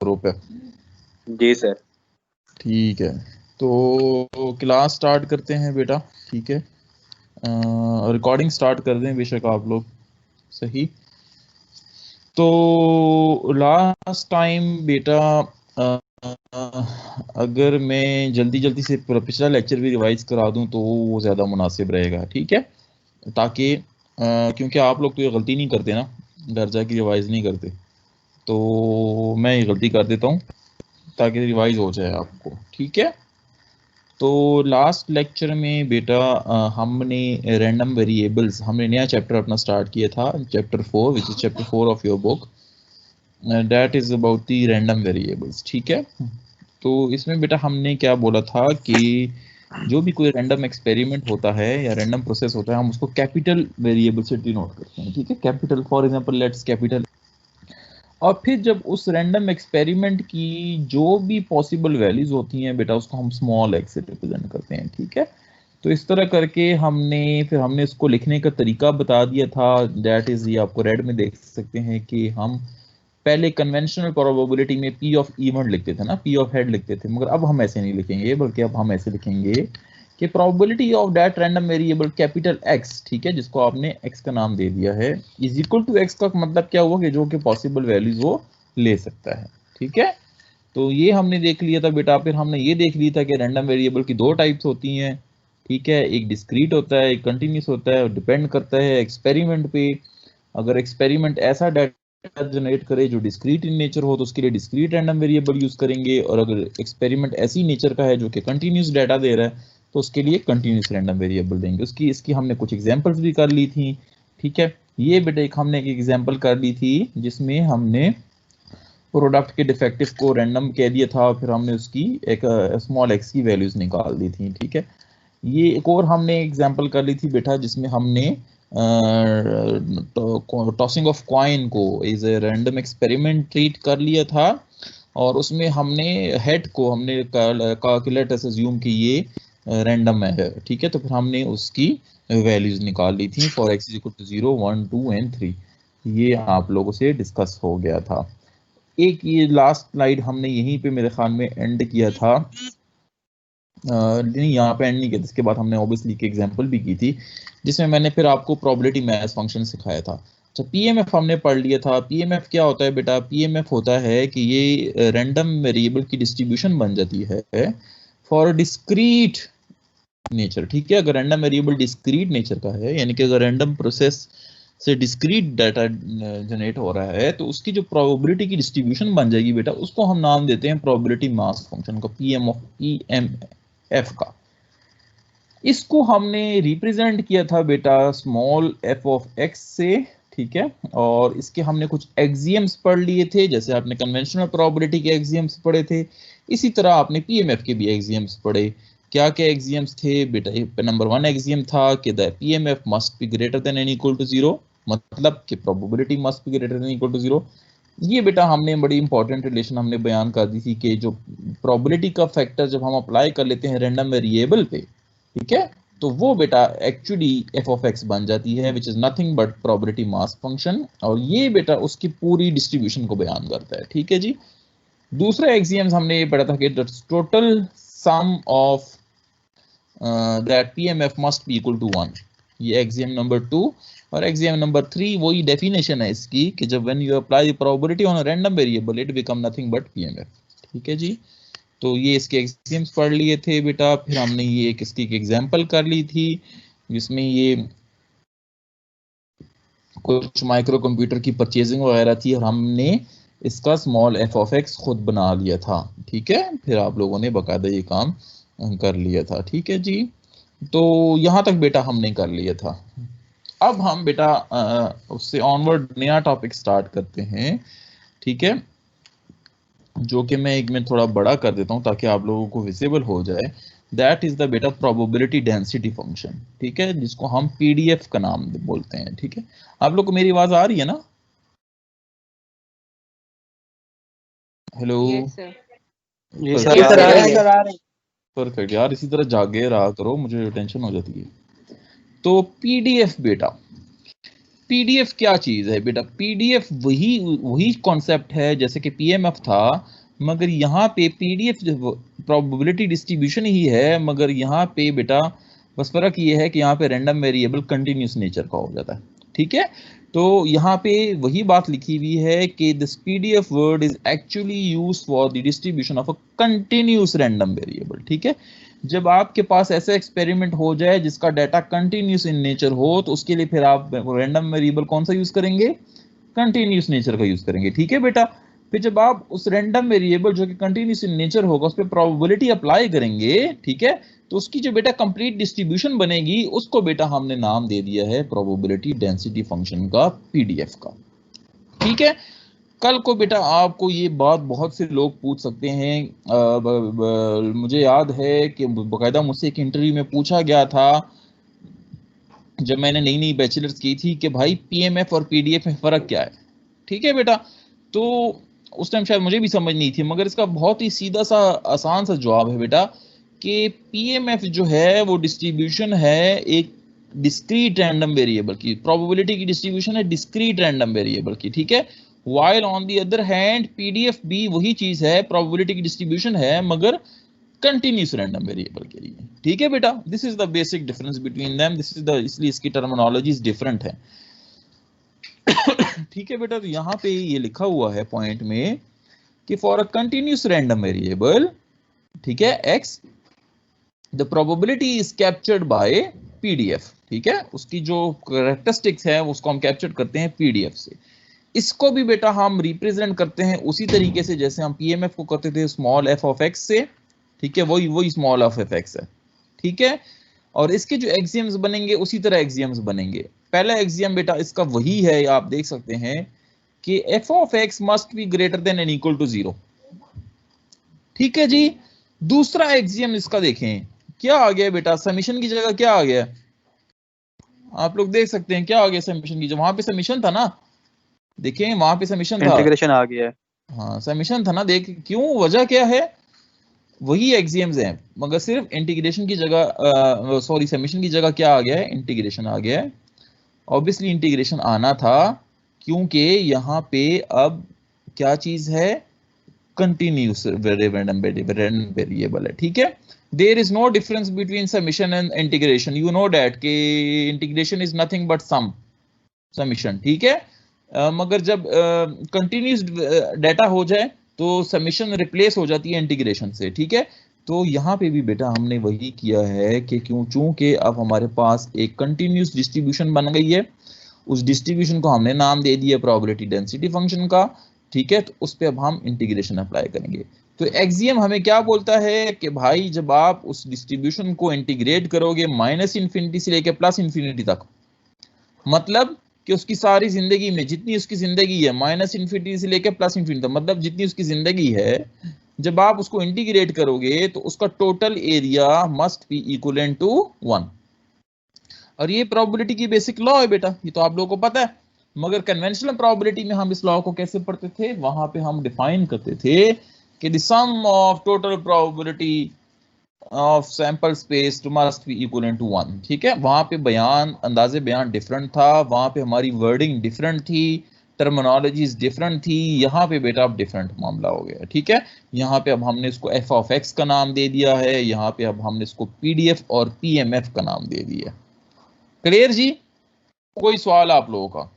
Pro पे? जी sir. ठीक है, तो क्लास स्टार्ट करते हैं बेटा। ठीक है, रिकॉर्डिंग स्टार्ट कर दें बेशक आप लोग। सही, तो लास्ट टाइम बेटा अगर मैं जल्दी से पिछला लेक्चर भी रिवाइज करा दूं तो वो ज़्यादा मुनासिब रहेगा। ठीक है, ताकि क्योंकि आप लोग तो ये गलती नहीं करते ना, घर जाके रिवाइज नहीं करते, तो मैं ये गलती कर देता हूँ ताकि रिवाइज हो जाए आपको। ठीक है, तो लास्ट लेक्चर में बेटा हमने रैंडम वेरिएबल्स, हमने नया चैप्टर अपना स्टार्ट किया था, chapter 4, which is chapter 4 of your book, that is about the random variables. ठीक है, तो इसमें बेटा हमने क्या बोला था कि जो भी कोई रैंडम एक्सपेरिमेंट होता है या रैंडम प्रोसेस होता है, हम उसको कैपिटल वेरिएबल से डिनोट करते हैं। ठीक है, capital, for example let's capital. और फिर जब उस रैंडम एक्सपेरिमेंट की जो भी पॉसिबल वैल्यूज होती हैं बेटा, उसको हम स्मॉल एक्स से रिप्रेजेंट करते हैं। ठीक है, तो इस तरह करके हमने इसको लिखने का तरीका बता दिया था। दैट इज, ये आपको रेड में देख सकते हैं कि हम पहले कन्वेंशनल प्रोबेबिलिटी में पी ऑफ इवेंट लिखते थे ना, पी ऑफ हेड लिखते थे, मगर अब हम ऐसे नहीं लिखेंगे, बल्कि अब हम ऐसे लिखेंगे कि probability of that random variable capital x, ठीक है, जिसको आपने एक्स का नाम दे दिया है, इज इक्वल टू एक्स का मतलब क्या हुआ कि जो कि पॉसिबल वैल्यूज वो ले सकता है। ठीक है, तो ये हमने देख लिया था बेटा। फिर हमने ये देख लिया था कि रैंडम वेरिएबल की दो टाइप्स होती हैं। ठीक है, एक डिस्क्रीट होता है, एक कंटिन्यूस होता है, और डिपेंड करता है एक्सपेरिमेंट पे। अगर एक्सपेरिमेंट ऐसा डाटा जनरेट करे जो डिस्क्रीट इन नेचर हो तो उसके लिए डिस्क्रीट रैंडम वेरिएबल यूज करेंगे, और अगर एक्सपेरिमेंट ऐसी नेचर का है जो कि कंटिन्यूस डाटा दे रहा है तो उसके लिए कंटिन्यूस रैंडम वेरिएबल देंगे। इसकी हमने कुछ एग्जांपल्स भी कर ली थी। ठीक है, ये बेटा हमने एक एग्जांपल कर ली थी जिसमें हमने प्रोडक्ट के डिफेक्टिव को रैंडम कह दिया था, फिर हमने उसकी एक स्मॉल एक्स की वैल्यूज निकाल दी थी। ठीक है, ये एक और हमने एग्जांपल कर ली थी बेटा जिसमें हमने टॉसिंग ऑफ कॉइन को is a random experiment treat कर लिया था, और उसमें हमने हेड को हमने कैलकुलेट अज्यूम कि ये रैंडम है। ठीक है, तो फिर हमने उसकी वैल्यूज निकाल ली थी for x is equal to 0, 1, 2 and 3। ये आप लोगों से डिस्कस हो गया था। एक ये लास्ट स्लाइड हमने यहीं पे मेरे ख्याल में एंड किया था, नहीं यहाँ पे एंड नहीं किया, इसके बाद हमने ऑब्वियसली की एग्जांपल भी की थी जिसमें मैंने फिर आपको प्रोबेबिलिटी मैथ फंक्शन सिखाया था। अच्छा, पीएमएफ हमने पढ़ लिया था। पीएमएफ क्या होता है बेटा? पीएमएफ होता है कि ये रैंडम वेरिएबल की डिस्ट्रीब्यूशन बन जाती है फॉर डिस्क्रीट नेचर। ठीक है, अगर रैंडम वेरिएबल डिस्क्रीट नेचर का है, यानी कि अगर रैंडम प्रोसेस से डिस्क्रीट डाटा जनरेट हो रहा है, तो उसकी जो प्रोबेबिलिटी की डिस्ट्रीब्यूशन बन जाएगी बेटा, उसको हम नाम देते हैं प्रोबेबिलिटी मास फंक्शन का, पीएमएफ का। इसको हमने रिप्रेजेंट किया था बेटा स्मॉल एफ ऑफ एक्स से। ठीक है, और इसके हमने कुछ एक्सियम्स पढ़ लिए थे, जैसे आपने कन्वेंशनल प्रोबेबिलिटी के एक्सियम्स पढ़े थे, इसी तरह आपने पीएमएफ के भी एक्सियम्स पढ़े। क्या क्या एक्सियम्स थे बेटा? नंबर 1 एक्सियम था कि the PMF must be greater than and equal to 0, मतलब कि probability must be greater than equal to 0। ये बेटा हमने बड़ी इंपॉर्टेंट रिलेशन हमने बयान कर दी थी कि जो प्रोबेबिलिटी का फैक्टर जब हम अप्लाई कर लेते हैं रैंडम वेरिएबल पे, ठीक है, तो वो बेटा एक्चुअली एफ ऑफ एक्स बन जाती है, विच is nothing but probability mass function, और ये बेटा उसकी पूरी डिस्ट्रीब्यूशन को बयान करता है। ठीक है जी। दूसरा एक्सियम्स हमने ये पढ़ा था कि the total sum of that PMF must be equal to 1, ये एक्सियम नंबर 2। और एक्सियम नंबर 3 वही डेफिनेशन है इसकी कि जब when you apply the probability on a random variable it become nothing but PMF. ठीक है जी, तो ये इसके एक्सियम्स पढ़ लिए थे बेटा। फिर हमने ये एक इसकी एग्जांपल कर ली थी जिसमें ये कुछ माइक्रो कंप्यूटर की परचेजिंग वगैरह थी, और हमने इसका स्मॉल एफ ऑफ एक्स खुद बना लिया था। ठीक है, फिर आप लोगों ने बाकायदा ये काम कर लिया था। ठीक है जी, तो यहाँ तक बेटा हमने कर लिया था। अब हम बेटा उससे ऑनवर्ड नया टॉपिक स्टार्ट करते हैं। ठीक है, जो कि मैं एक में थोड़ा बड़ा कर देता हूं ताकि आप लोगों को विजिबल हो जाए। दैट इज द बेटा प्रोबेबिलिटी डेंसिटी फंक्शन। ठीक है, जिसको हम पीडीएफ का नाम बोलते हैं। ठीक है, आप लोग को मेरी आवाज आ रही है ना? हेलो? जी सर, आ रही है। परफेक्ट यार, इसी तरह जागे रहा करो, मुझे टेंशन हो जाती है। तो पीडीएफ बेटा, पीडीएफ क्या चीज है बेटा? पीडीएफ वही कॉन्सेप्ट है जैसे कि पीएमएफ था, मगर यहाँ पे पीडीएफ प्रोबेबिलिटी डिस्ट्रीब्यूशन ही है, मगर यहाँ पे बेटा बस फर्क ये है कि यहाँ पे रैंडम वेरिएबल कंटिन्यूस नेचर का हो जाता है, ठीक है। तो यहाँ पे वही बात लिखी हुई है कि this PDF word is actually used for the distribution of a continuous random variable, ठीक है। जब आपके पास ऐसा एक्सपेरिमेंट हो जाए जिसका डाटा कंटिन्यूस इन नेचर हो, तो उसके लिए फिर आप रैंडम वेरिएबल कौन सा यूज करेंगे? कंटिन्यूस नेचर का यूज करेंगे, ठीक है बेटा। फिर जब आप उस रैंडम वेरिएबल जो कि कंटिन्यूस इन नेचर होगा उस पर प्रोबेबिलिटी अप्लाई करेंगे, ठीक है, तो उसकी जो बेटा कंप्लीट डिस्ट्रीब्यूशन बनेगी उसको बेटा हमने नाम दे दिया है प्रोबेबिलिटी डेंसिटी फंक्शन का, पीडीएफ का, ठीक है। कल को बेटा आपको ये बात बहुत से लोग पूछ सकते हैं। मुझे याद है कि बाकायदा मुझसे एक इंटरव्यू में पूछा गया था जब मैंने नई नई बैचलर्स की थी कि भाई पीएमएफ और पीडीएफ में फर्क क्या है, ठीक है बेटा। तो उस टाइम शायद मुझे भी समझ नहीं थी, मगर इसका बहुत ही सीधा सा आसान सा जवाब है बेटा कि पीएमएफ जो है वो डिस्ट्रीब्यूशन है एक डिस्क्रीट रैंडम वेरिएबल की, प्रोबेबिलिटी की डिस्ट्रीब्यूशन है डिस्क्रीट रैंडम वेरिएबल की, ठीक है। While on the other hand PDF भी वही चीज है, प्रोबेबिलिटी की डिस्ट्रीब्यूशन है मगर कंटिन्यूस रैंडम वेरिएबल के लिए, ठीक है बेटा। This is the basic difference between them, this is the, इसलिए इसकी टर्मिनोलॉजीज डिफरेंट है, ठीक है बेटा। तो यहाँ पे ये लिखा हुआ है पॉइंट में कि for a continuous random variable, ठीक है, x, the probability is captured by PDF, ठीक है। उसकी जो कैरेक्टरिस्टिक्स है उसको हम कैप्चर करते हैं पीडीएफ से। इसको भी बेटा हम रिप्रेजेंट करते हैं उसी तरीके से जैसे हम पीएमएफ को करते थे स्मॉल एफ ऑफ एक्स से, ठीक है, वही स्मॉल एफ ऑफ एक्स है, ठीक है। और इसके जो एक्सियम्स बनेंगे उसी तरह एक्सियम्स बनेंगे। पहला एक्सियम बेटा इसका वही है, आप देख सकते हैं कि f of x must be greater than and equal to 0, ठीक है जी। दूसरा एक्सियम इसका देखें क्या आ गया बेटा, समीशन की जगह क्या आ गया? आप लोग देख सकते हैं क्या आ गया समीशन की जगह, वहां पे समीशन था ना, देखें वहां पे समीशन था, इंटीग्रेशन आ गया है। हाँ समीशन था ना, देख क्यों, वजह क्या है? वही एक्सियम्स हैं मगर सिर्फ इंटीग्रेशन की जगह, सॉरी समीशन की जगह क्या आ गया है? इंटीग्रेशन आ गया है। ऑब्वियसली इंटीग्रेशन आना था क्योंकि यहाँ पे अब क्या चीज है? कंटिन्यूस वेरिएबल है, ठीक है। There is no difference between summation and integration, you know that कि integration is nothing but summation, ठीक है। मगर जब कंटिन्यूस डाटा हो जाए तो समीशन रिप्लेस हो जाती है इंटीग्रेशन से, ठीक है। तो यहाँ पे भी बेटा हमने वही किया है कि चूंकि अब हमारे पास एक कंटिन्यूस डिस्ट्रीब्यूशन बन गई है, उस डिस्ट्रीब्यूशन को हमने नाम दे दिया प्रोबेबिलिटी डेंसिटी फंक्शन का, ठीक है। तो उस पर अब हम इंटीग्रेशन अप्लाई करेंगे। तो एक्सियम हमें क्या बोलता है कि भाई जब आप उस डिस्ट्रीब्यूशन को इंटीग्रेट करोगे माइनस इन्फिनिटी से लेकर प्लस इन्फिनिटी तक, मतलब कि उसकी सारी जिंदगी में जितनी उसकी जिंदगी है माइनस इन्फिनिटी से लेकर प्लस इन्फिनिटी, मतलब जितनी उसकी जिंदगी है, जब आप उसको इंटीग्रेट करोगे तो उसका total area must be equivalent to 1। और ये प्रोबेबिलिटी की बेसिक लॉ है बेटा, ये तो आप लोगों को पता है। मगर कन्वेंशनल प्रोबेबिलिटी में हम इस लॉ को कैसे पढ़ते थे? वहां पे हम डिफाइन करते थे कि the sum of total probability of sample space must be equivalent to 1, ठीक है। वहां पे बयान, अंदाजे बयान डिफरेंट था, वहां पे हमारी वर्डिंग डिफरेंट थी, टर्मिनोलॉजीज डिफरेंट थी। यहाँ पे बेटा अब डिफरेंट मामला हो गया, ठीक है। यहाँ पे अब हमने इसको एफ ऑफ एक्स का नाम दे दिया है, यहाँ पे अब हमने इसको पीडीएफ और पीएमएफ का नाम दे दिया। क्लियर जी? कोई सवाल आप लोगों का?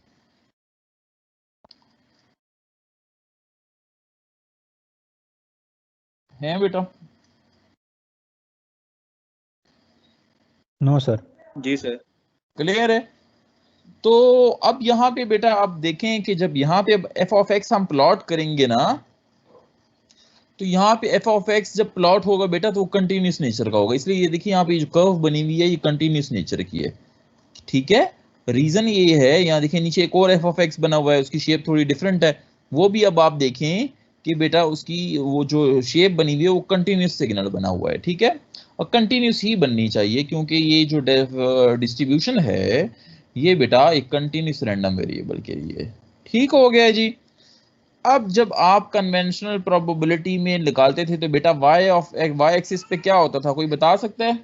है बेटा? No sir. जी सर। क्लियर है? तो अब यहाँ पे बेटा आप देखें कि जब यहाँ पे एफ ऑफ एक्स हम प्लॉट करेंगे ना, तो यहाँ पे एफ ऑफ एक्स जब प्लॉट होगा बेटा तो वो कंटिन्यूस नेचर का होगा। इसलिए ये देखिए यहाँ पे जो कर्व बनी हुई है ये कंटिन्यूस नेचर की है, ठीक है। रीजन ये है, यहाँ देखिए नीचे एक और एफ ऑफ एक्स बना हुआ है, उसकी शेप थोड़ी डिफरेंट है, वो भी अब आप देखें कि बेटा उसकी वो जो शेप बनी हुई है वो कंटिन्यूस सिग्नल बना हुआ है, ठीक है। और कंटिन्यूस ही बननी चाहिए क्योंकि ये जो डिस्ट्रीब्यूशन है ये बेटा एक कंटिन्यूस रैंडम वेरिएबल के लिए, ठीक हो गया जी। अब जब आप कन्वेंशनल प्रोबेबिलिटी में निकालते थे तो बेटा वाई एक्सिस पे क्या होता था, कोई बता सकता है?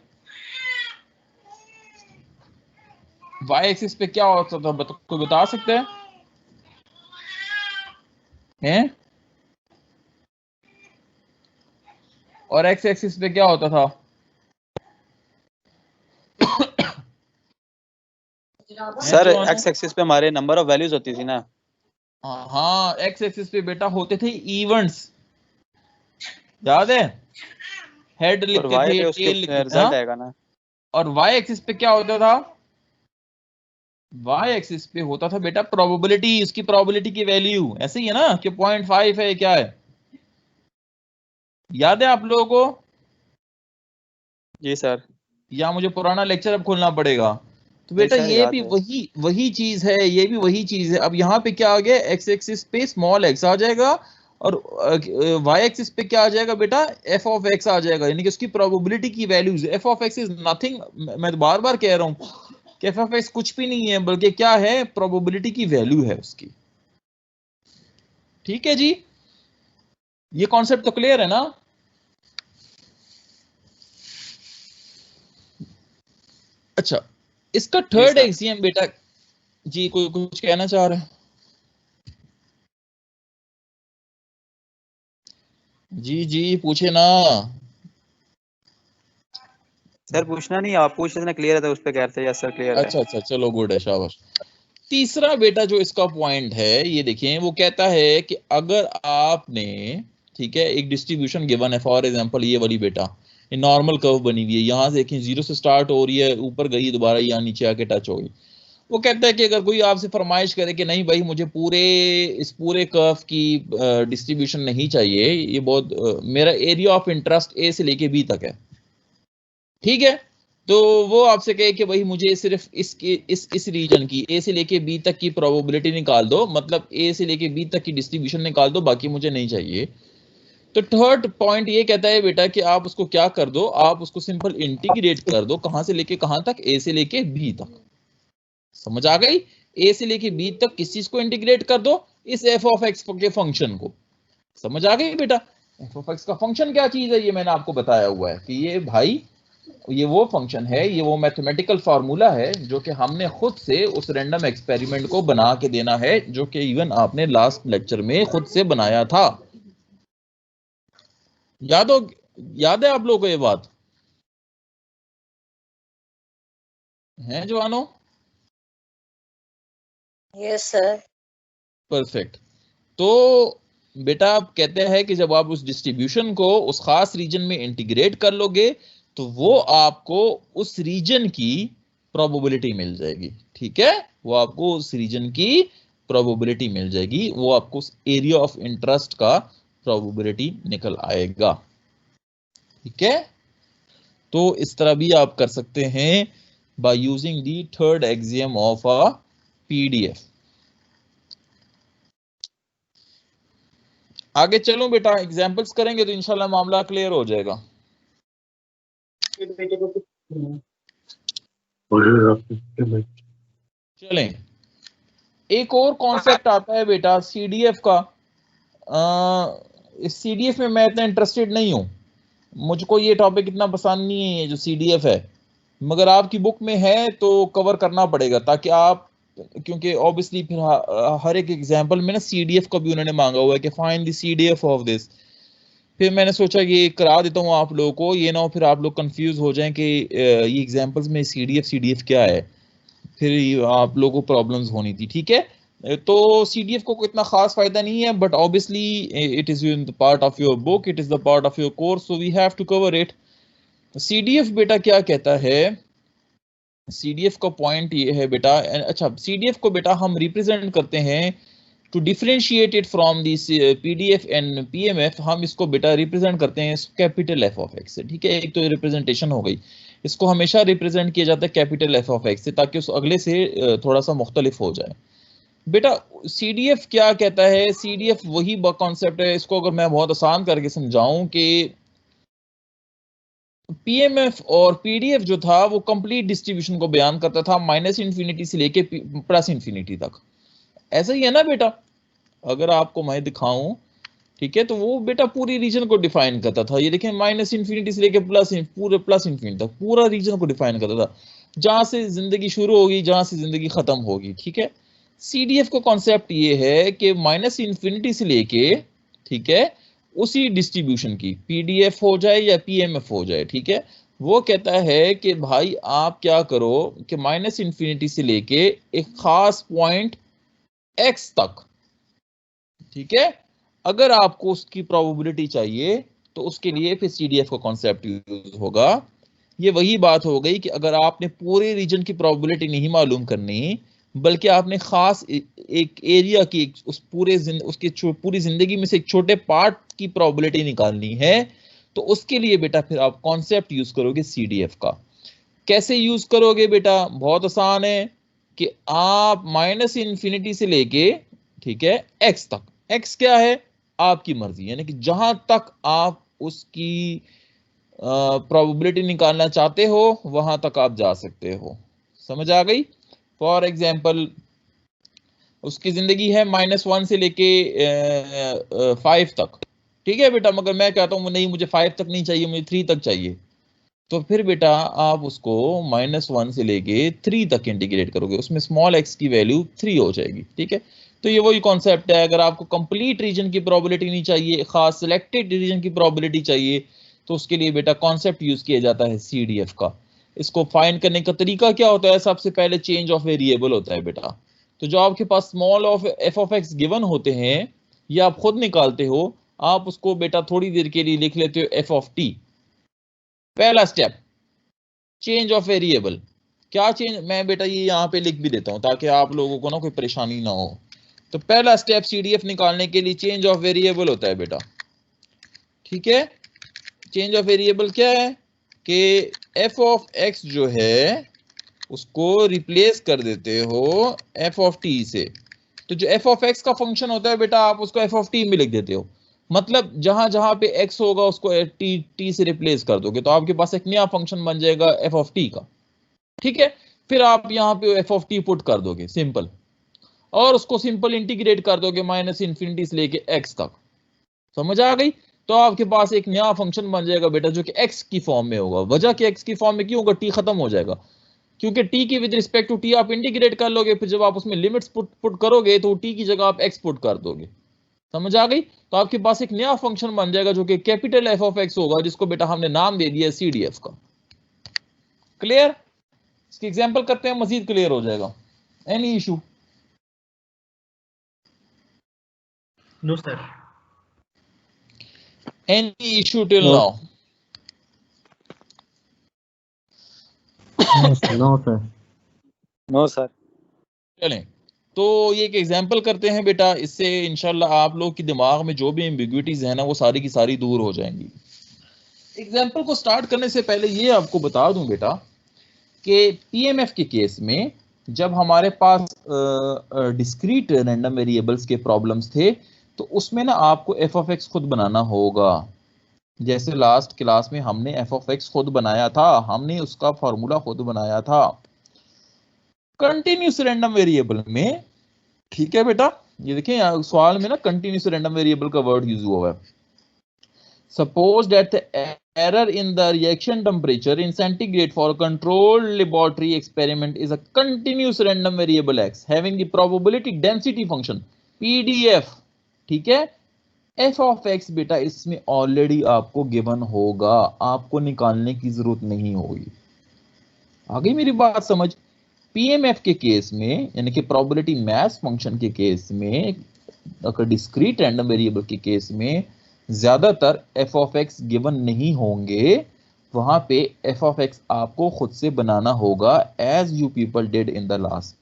वाई एक्सिस पे क्या होता था, कोई बता सकते हैं? और एक्स एक्सिस पे क्या होता था? सर एक्स एक्सिस पे हमारे नंबर ऑफ वैल्यूज होती थी ना। हाँ, एक्स एक्सिस पे बेटा होते थे इवेंट्स, याद है? हेड और लिखते वाई थे, पे उसके टेल लिखते थे, रिजल्ट आएगा ना। और वाई एक्सिस पे क्या होता था? वाई एक्सिस पे होता था बेटा प्रोबेबिलिटी, उसकी प्रोबेबिलिटी की वैल्यू, ऐसे ही है ना कि 0.5 है, क्या है, याद है आप लोगों को? जी सर। या मुझे पुराना लेक्चर अब खोलना पड़ेगा? तो नहीं बेटा सर, ये याद भी है। वही चीज है, ये भी वही चीज है। अब यहाँ पे क्या आ गया, एक्स एक्सिस पे स्मॉल एक्स आ जाएगा, और वाई एक्सिस पे क्या आ जाएगा बेटा, एफ ऑफ एक्स आ जाएगा, यानी कि उसकी प्रोबेबिलिटी की values. F of x is nothing, मैं तो बार बार कह रहा हूँ कि एफ ऑफ एक्स कुछ भी नहीं है, बल्कि क्या है, प्रोबेबिलिटी की वैल्यू है उसकी। ठीक है जी, ये कॉन्सेप्ट तो क्लियर है ना? अच्छा, इसका जी थर्ड सर। एक्सियम बेटा, जी कोई कुछ कहना चाह रहे हैं? जी जी पूछे ना। सर पूछना नहीं, आप पूछ रहे थे, क्लियर है तो उस पे कह रहे थे। यस सर, क्लियर है। अच्छा अच्छा, चलो गुड है, शाबाश। तीसरा बेटा जो इसका पॉइंट है, ये देखिए, वो कहता है कि अगर आपने, ठीक है, एक डिस्ट्रीब्यूशन गिवन है, फॉर एग्जांपल ये वाली बेटा, ये नॉर्मल कर्व बनी हुई है, यहां से देखें जीरो से स्टार्ट हो रही है, ऊपर गई, दोबारा यहाँ नीचे आके टच हो गई। वो कहता है कि अगर कोई आपसे फरमाइश करे कि नहीं भाई मुझे इस पूरे कर्व की डिस्ट्रीब्यूशन नहीं चाहिए, ये बहुत मेरा एरिया ऑफ इंटरेस्ट ए से लेके बी तक है, ठीक है, तो वो आपसे कहे कि भाई मुझे सिर्फ इस रीजन की, ए से लेके बी तक की प्रोबेबिलिटी निकाल दो, मतलब ए से लेके बी तक की डिस्ट्रीब्यूशन निकाल दो, बाकी मुझे नहीं चाहिए। तो थर्ड पॉइंट ये कहता है बेटा कि आप उसको क्या कर दो, आप उसको सिंपल इंटीग्रेट कर दो, कहां से लेके कहां तक, ए से लेके बी तक। समझ आ गई? ए से लेके बी तक किस चीज को इंटीग्रेट कर दो, इस एफ ऑफ एक्स के फंक्शन को। समझ आ गई बेटा? एफ ऑफ एक्स का फंक्शन क्या चीज है, ये मैंने आपको बताया हुआ है कि ये भाई, ये वो फंक्शन है, ये वो मैथमेटिकल फार्मूला है जो कि हमने खुद से उस रैंडम एक्सपेरिमेंट को बना के देना है, जो कि इवन आपने लास्ट लेक्चर में खुद से बनाया था। याद हो, याद है आप लोगों को ये बात है जवानों? Yes sir. परफेक्ट। तो बेटा आप कहते हैं कि जब आप उस डिस्ट्रीब्यूशन को उस खास रीजन में इंटीग्रेट कर लोगे, तो वो आपको उस रीजन की प्रोबेबिलिटी मिल जाएगी, ठीक है, वो आपको उस रीजन की प्रोबेबिलिटी मिल जाएगी, वो आपको उस एरिया ऑफ इंटरेस्ट का प्रोबेबिलिटी निकल आएगा, ठीक है। तो इस तरह भी आप कर सकते हैं bye using the third axiom of a PDF. आगे चलो बेटा, एग्जांपल्स करेंगे तो इंशाल्लाह मामला क्लियर हो जाएगा। चलें, एक और कॉन्सेप्ट आता है बेटा सीडीएफ का। इस सीडीएफ में मैं इतना इंटरेस्टेड नहीं हूं, मुझको ये टॉपिक इतना पसंद नहीं है, ये जो सीडीएफ है, मगर आपकी बुक में है तो कवर करना पड़ेगा, ताकि आप, क्योंकि ऑब्वियसली फिर हर एक एग्जांपल में ना सीडीएफ का भी उन्होंने मांगा हुआ है कि find the CDF of this. फिर मैंने सोचा ये करा देता हूँ आप लोगों को, ये ना हो फिर आप लोग कंफ्यूज हो जाएं कि ये एग्जांपल्स में सीडीएफ क्या है, फिर आप लोगों को प्रॉब्लम्स होनी थी, ठीक है। तो सीडीएफ को कोई इतना खास फायदा नहीं है, but obviously it is in the part of your book, it is the part of your course, so we have to cover it. CDF बेटा क्या कहता है, सीडीएफ का पॉइंट ये है बेटा, अच्छा सीडीएफ को बेटा हम रिप्रेजेंट करते हैं to differentiate it from this PDF and PMF, हम इसको बेटा रिप्रेजेंट करते हैं कैपिटल एफ ऑफ एक्स से, ठीक है। एक तो रिप्रेजेंटेशन हो गई, इसको हमेशा रिप्रेजेंट किया जाता है कैपिटल एफ ऑफ एक्स से, ताकि उस अगले से थोड़ा सा मुख्तलिफ हो जाए। बेटा सीडीएफ क्या कहता है, सीडीएफ वही कॉन्सेप्ट है, इसको अगर मैं बहुत आसान करके समझाऊं कि पीएमएफ और पीडीएफ जो था वो कंप्लीट डिस्ट्रीब्यूशन को बयान करता था, माइनस इन्फिनिटी से लेके प्लस इन्फिनिटी तक। ऐसा ही है ना बेटा? अगर आपको मैं दिखाऊं, ठीक है, तो वो बेटा पूरी रीजन को डिफाइन करता था, ये देखें माइनस इन्फिनिटी से लेके पूरे प्लस इन्फिनिटी तक पूरा रीजन को डिफाइन करता था। जहां से जिंदगी शुरू होगी, जहां से जिंदगी खत्म होगी, ठीक है। सीडीएफ का कॉन्सेप्ट ये है कि माइनस इन्फिनिटी से लेके, ठीक है, उसी डिस्ट्रीब्यूशन की पीडीएफ हो जाए या पीएमएफ हो जाए, ठीक है, वो कहता है कि भाई आप क्या करो कि माइनस इन्फिनिटी से लेके एक खास पॉइंट एक्स तक, ठीक है, अगर आपको उसकी प्रोबेबिलिटी चाहिए तो उसके लिए फिर सीडीएफ का कॉन्सेप्ट यूज होगा। ये वही बात हो गई कि अगर आपने पूरे रीजन की प्रोबेबिलिटी नहीं मालूम करनी, बल्कि आपने खास एक एरिया की, उस पूरे उसकी पूरी जिंदगी में से एक छोटे पार्ट की प्रोबेबिलिटी निकालनी है, तो उसके लिए बेटा फिर आप कॉन्सेप्ट यूज करोगे सीडीएफ का। कैसे यूज करोगे बेटा? बहुत आसान है कि आप माइनस इन्फिनिटी से लेके, ठीक है, एक्स तक, एक्स क्या है? आपकी मर्जी, यानी कि जहां तक आप उसकी प्रोबेबिलिटी निकालना चाहते हो वहां तक आप जा सकते हो। समझ आ गई? फॉर एग्जाम्पल उसकी जिंदगी है -1 से लेके 5 तक, ठीक है बेटा, मगर मैं कहता हूं नहीं मुझे 5 तक नहीं चाहिए, मुझे 3 तक चाहिए, तो फिर बेटा आप उसको -1 से लेके 3 तक इंटीग्रेट करोगे, उसमें स्मॉल एक्स की वैल्यू 3 हो जाएगी, ठीक है। तो ये वही कॉन्सेप्ट है, अगर आपको कंप्लीट रीजन की प्रोबेबिलिटी नहीं चाहिए, खास सिलेक्टेड रीजन की प्रोबेबिलिटी चाहिए, तो उसके लिए बेटा कॉन्सेप्ट यूज किया जाता है सीडीएफ का। इसको फाइंड करने का तरीका क्या होता है? सबसे पहले चेंज ऑफ वेरिएबल होता है बेटा। तो जो आपके पास small of F of X given होते हैं, ये आप खुद निकालते हो, आप उसको बेटा थोड़ी देर के लिए लिख लेते हो एफ ऑफ टी। पहला स्टेप चेंज ऑफ वेरिएबल। क्या चेंज, मैं बेटा ये यहां पे लिख भी देता हूं ताकि आप लोगों को ना कोई परेशानी ना हो। तो पहला स्टेप सीडीएफ निकालने के लिए चेंज ऑफ वेरिएबल होता है बेटा, ठीक है। चेंज ऑफ वेरिएबल क्या है कि एफ ऑफ एक्स जो है उसको रिप्लेस कर देते हो एफ ऑफ टी से। तो जो एफ ऑफ एक्स का फंक्शन होता है बेटा, आप उसको एफ ऑफ टी में लिख देते हो, मतलब जहां जहां पे एक्स होगा उसको टी टी से रिप्लेस कर दोगे, तो आपके पास एक नया फंक्शन बन जाएगा एफ ऑफ टी का, ठीक है। फिर आप यहाँ पे एफ ऑफ टी पुट कर दोगे सिंपल, और उसको सिंपल इंटीग्रेट कर दोगे माइनस इन्फिनिटी से लेके एक्स तक। समझ आ गई? तो आपके पास एक नया फंक्शन बन जाएगा बेटा जो कि एक्स की फॉर्म में होगा। वजह कि एक्स की फॉर्म में क्यों होगा? टी खत्म हो जाएगा, क्योंकि टी की विद रिस्पेक्ट टू टी आप इंटीग्रेट कर लोगे, फिर जब आप उसमें लिमिट्स पुट करोगे तो टी की जगह आप एक्स पुट कर दोगे। समझ आ गई? तो आपके पास एक नया फंक्शन बन जाएगा जो कि कैपिटल एफ ऑफ एक्स होगा, जिसको बेटा हमने नाम दे दिया सीडीएफ का। क्लियर? इसकी एग्जांपल करते हैं, मजीद क्लियर हो जाएगा। Any issue? No sir. Any issue till no now? No sir. No sir. चलें, तो ये एक एग्जांपल करते हैं बेटा, इससे इंशाल्लाह आप लोग के दिमाग में जो भी एम्बिग्विटीज है ना वो सारी की सारी दूर हो जाएंगी। एग्जांपल को स्टार्ट करने से पहले ये आपको बता दूं बेटा कि पीएमएफ के केस में जब हमारे पास डिस्क्रीट रैंडम वेरिएबल्स के प्रॉब्लम्स थे, तो उसमें ना आपको एफ ऑफ एक्स खुद बनाना होगा। जैसे लास्ट क्लास में हमने एफ ऑफ एक्स खुद बनाया था, हमने उसका फॉर्मूला खुद बनाया था कंटिन्यूस रैंडम वेरिएबल में, ठीक है बेटा। ये देखिए सवाल में ना कंटिन्यूस रैंडम वेरिएबल का वर्ड यूज हुआ है। Suppose that the error in the reaction temperature in centigrade for a controlled laboratory experiment is a continuous random variable x having the probability density function PDF, ठीक है। f of x बेटा इसमें already आपको given होगा, आपको निकालने की जरूरत नहीं होगी। आ गई मेरी बात समझ? पीएमएफ के केस में यानी कि प्रोबेबिलिटी मैथ फंक्शन के केस में, अगर डिस्क्रीट रैंडम वेरिएबल के केस में ज्यादातर एफ ऑफ एक्स गिवन नहीं होंगे, वहां पे एफ ऑफ एक्स आपको खुद से बनाना होगा as you people did in the last.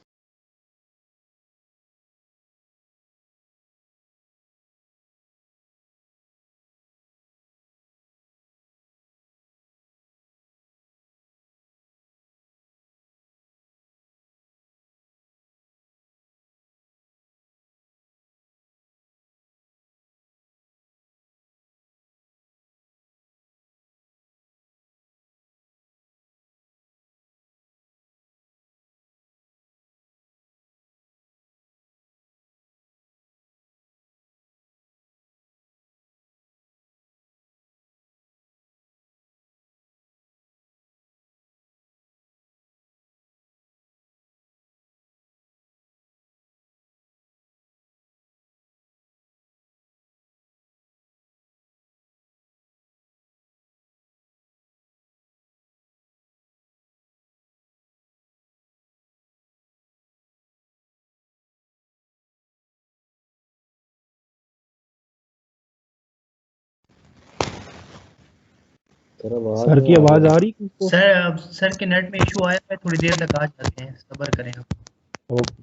Sir की आवाज आ रही तुमको? सर के नेट में इशू आया है, थोड़ी देर तक आ जाते हैं, सब्र करें आप। Okay.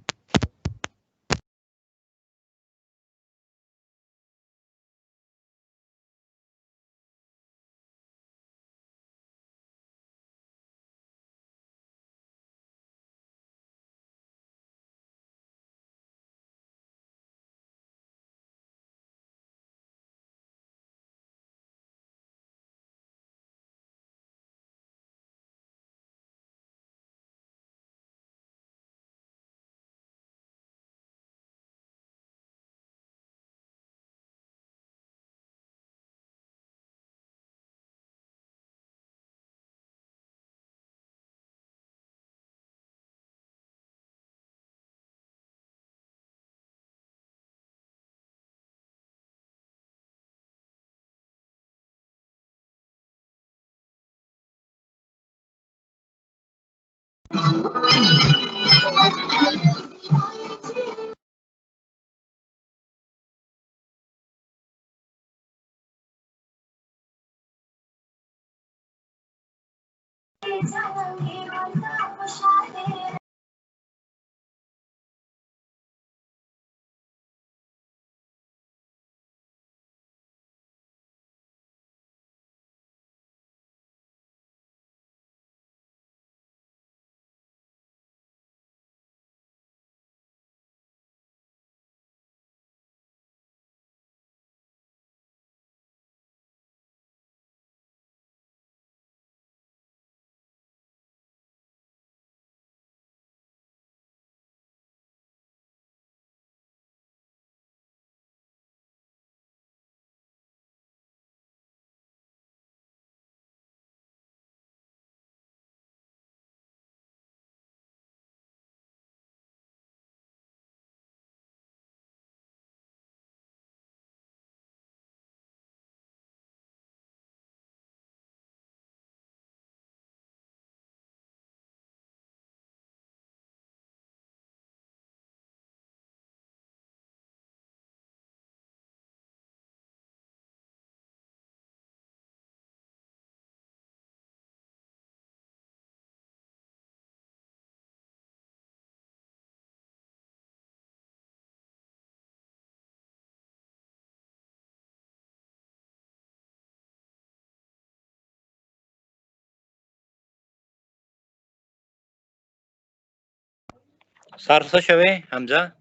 Sarsa Shave, Hamza.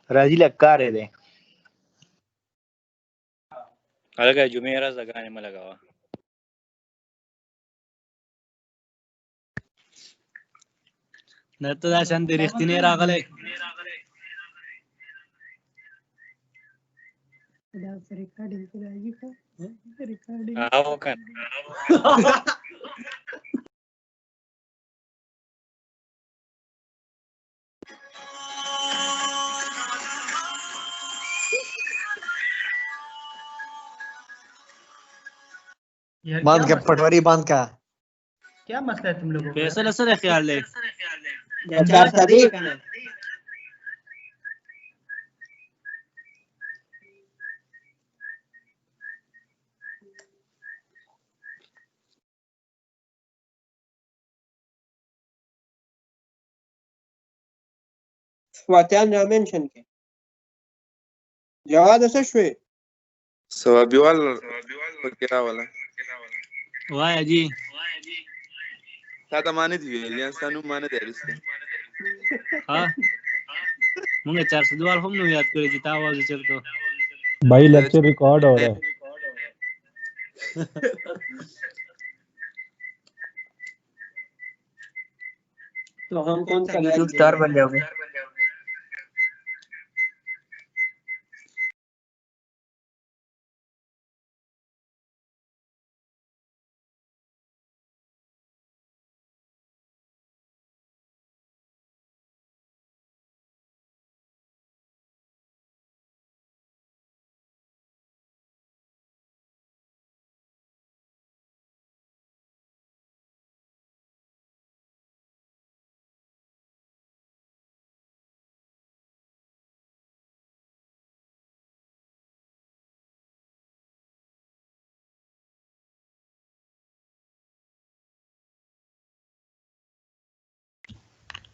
Razil Akkar है दे। अलग है जुमेरा जगाने में लगा हुआ। नत्ता शांति रिश्ती नहीं रागले। हाँ वो कर। बांध के पटवारी बांध का क्या मसला है तुम लोगों का? फैसल असर है ख्याल ले। चार शादी Swatan mention ke Jawad asa shwe Swabi वाला क्या वाला वाह जी। साता माने थी या सानू माने थे इसके हाँ मुझे 400 हम नु याद करे जिता आवाज चल तो भाई लेक्चर रिकॉर्ड हो रहा है। तो हम कौन सा यूट्यूब स्टार बन जाओगे।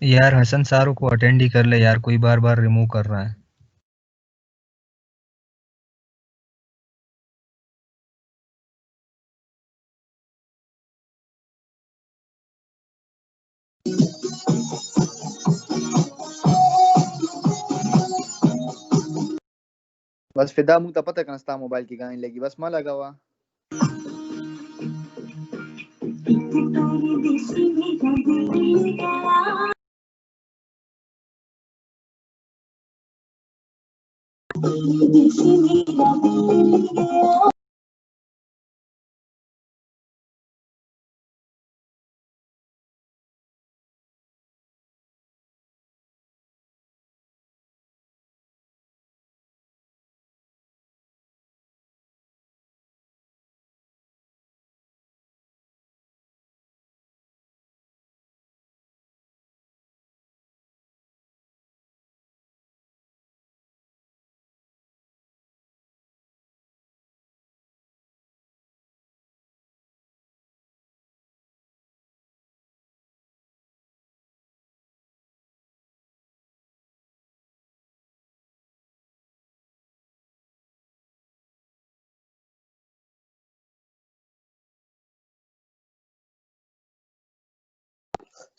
यार हसन सारू को अटेंड ही कर ले यार, कोई बार बार रिमूव कर रहा है। बस फिदा मुंह तो पता कनस्ता मोबाइल की गाने लगी बस मां लगा हुआ।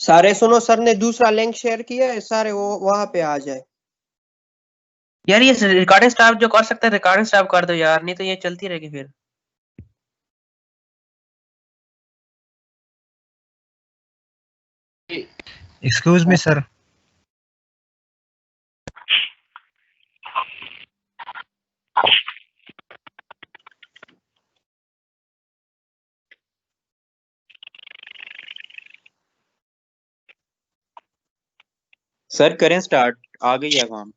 सारे सुनो, सर ने दूसरा लिंक शेयर किया है, सारे वो वहां पे आ जाए। यार ये रिकॉर्डिंग स्टॉप जो कर सकते हैं रिकॉर्डिंग स्टॉप कर दो यार, नहीं तो ये चलती रहेगी फिर। Excuse me sir. सर करें स्टार्ट, आ गई है काम।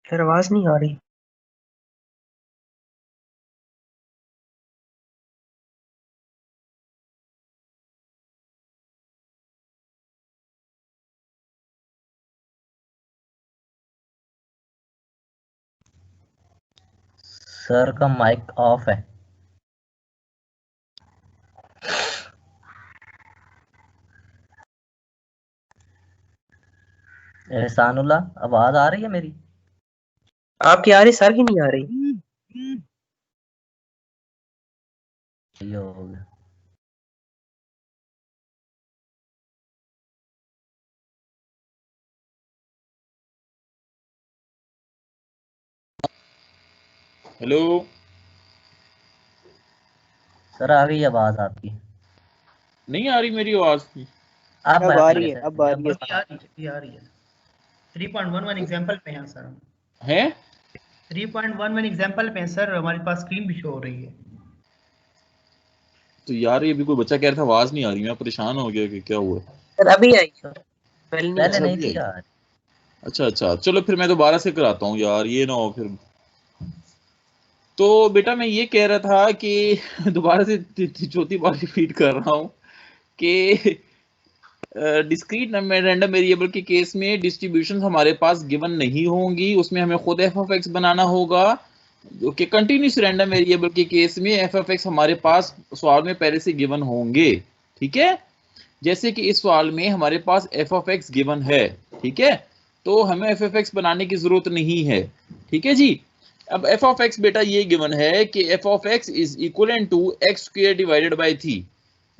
फिर आवाज नहीं आ रही। सर का माइक ऑफ है। एहसानुल्लाह, आवाज आ रही है मेरी? आपकी आ रही, सर की नहीं आ रही। ये हो गया। हेलो सर आ गई आवाज आपकी। नहीं आ रही मेरी आवाज? अब आ रही है, अब आ रही है। अभी आ रही है। 3.11 एग्जांपल पे हैं सर हम। हैं 3.11 एग्जांपल पे हैं सर, हमारे पास स्क्रीन भी शो हो रही है। तो यार ये भी कोई बच्चा कह रहा था आवाज नहीं आ रही, मैं परेशान हो गया कि क्या हुआ। सर अभी आई सर, पहले अच्छा, नहीं अभी थी आई। यार। अच्छा अच्छा, चलो फिर मैं दोबारा से कराता हूँ यार, ये ना हो फिर। तो बेटा मैं ये कह रहा था कि दोबारा से चौथी बार रिपीट कर रहा हूँ कि डिस्क्रीट रैंडम वेरिएबल के केस में डिस्ट्रीब्यूशन हमारे पास गिवन नहीं होंगी, उसमें हमें खुद एफ ऑफ एक्स बनाना होगा। कि कंटिन्यूस रैंडम वेरिएबल के केस में एफ ऑफ एक्स हमारे पास सवाल में पहले से गिवन होंगे। ठीक है, जैसे कि इस सवाल में हमारे पास एफ ऑफ एक्स गिवन है। ठीक है, तो हमें एफ ऑफ एक्स बनाने की जरूरत नहीं है। ठीक है जी, अब एफ ऑफ एक्स बेटा ये गिवन है कि f of x is equal to x square divided by 3।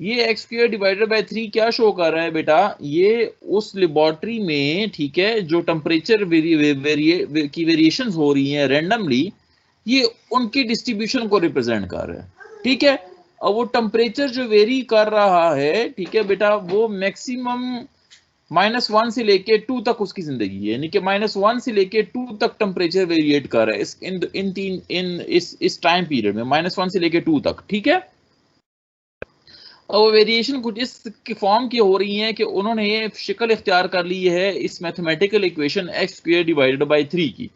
ये एक्स स्क्वायर डिवाइडेड बाई 3 क्या शो कर रहा है बेटा? ये उस लेबोरेटरी में, ठीक है, जो टेम्परेचर की वेरिएशंस हो रही हैं रैंडमली, ये उनकी डिस्ट्रीब्यूशन को रिप्रेजेंट कर रहा है, ठीक है। अब वो टेम्परेचर जो वेरी कर रहा है, ठीक है बेटा, वो मैक्सिमम -1 से लेके 2 तक उसकी जिंदगी है, यानी कि -1 से लेके 2 तक टेम्परेचर वेरिएट कर रहा है इस टाइम पीरियड में, -1 से लेके 2 तक, ठीक है। और वेरिएशन कुछ इस फॉर्म की हो रही है कि उन्होंने ये शक्ल इख्तियार कर ली है इस mathematical equation x² divided by 3 की।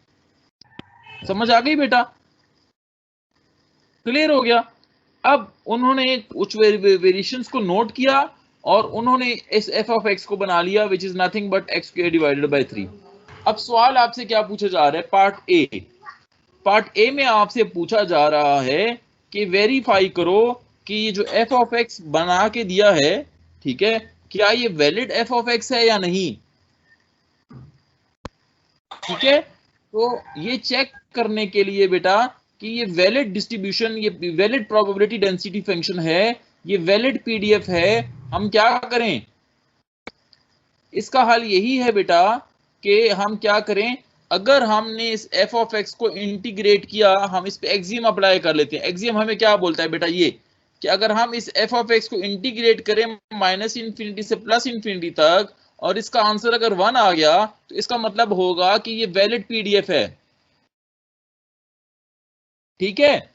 समझ आ गई बेटा? क्लियर हो गया? अब उन्होंने कुछ वेरिएशंस को नोट किया और उन्होंने इस f ऑफ x को बना लिया विच is nothing but x² divided by 3। अब सवाल आपसे क्या पूछा जा रहा है? पार्ट ए में आपसे पूछा जा रहा है कि वेरीफाई करो कि ये जो f ऑफ x बना के दिया है, ठीक है, क्या ये वैलिड f ऑफ x है या नहीं, ठीक है। तो ये चेक करने के लिए बेटा कि ये वैलिड डिस्ट्रीब्यूशन, ये वैलिड प्रोबेबिलिटी डेंसिटी फंक्शन है, ये वैलिड पीडीएफ है, हम क्या करें? इसका हल यही है बेटा कि हम क्या करें, अगर हमने इस f ऑफ x को इंटीग्रेट किया, हम इस पे एक्सियम अप्लाई कर लेते हैं। एक्सियम हमें क्या बोलता है बेटा? ये कि अगर हम इस f ऑफ x को इंटीग्रेट करें -∞ से +∞ तक और इसका आंसर अगर 1 आ गया तो इसका मतलब होगा कि ये वैलिड पीडीएफ है, ठीक है।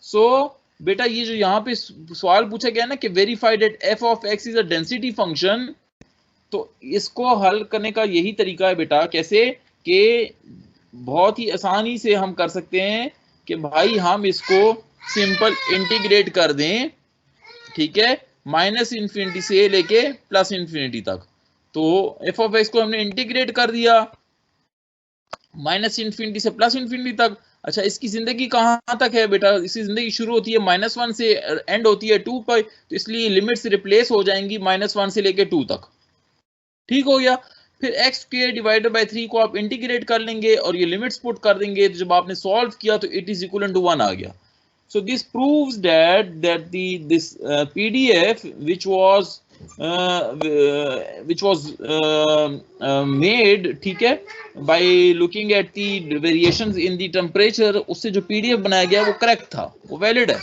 सो बेटा ये जो यहाँ पे सवाल पूछा गया ना कि verified that f of x is a density function, तो इसको हल करने का यही तरीका है बेटा, कैसे कि बहुत ही आसानी से हम कर सकते हैं कि भाई हम इसको सिंपल इंटीग्रेट कर दें, ठीक है, -∞ से लेके +∞ तक। तो f ऑफ x को हमने इंटीग्रेट कर दिया -∞ से +∞ तक। अच्छा, इसकी जिंदगी कहाँ तक है बेटा? इसकी जिंदगी शुरू होती है -1 से, एंड होती है 2 पर, तो इसलिए लिमिट्स रिप्लेस हो जाएंगी -1 से लेके 2 तक, ठीक हो गया। फिर x² डिवाइडेड बाई 3 को आप इंटीग्रेट कर लेंगे और ये लिमिट्स पुट कर देंगे, तो जब आपने सॉल्व किया तो इट इज इक्वल टू 1 आ गया। So this proves that this PDF which was made, ठीक है, by looking at the variations in the temperature, उससे जो PDF बनाया गया वो करेक्ट था, वो वैलिड है।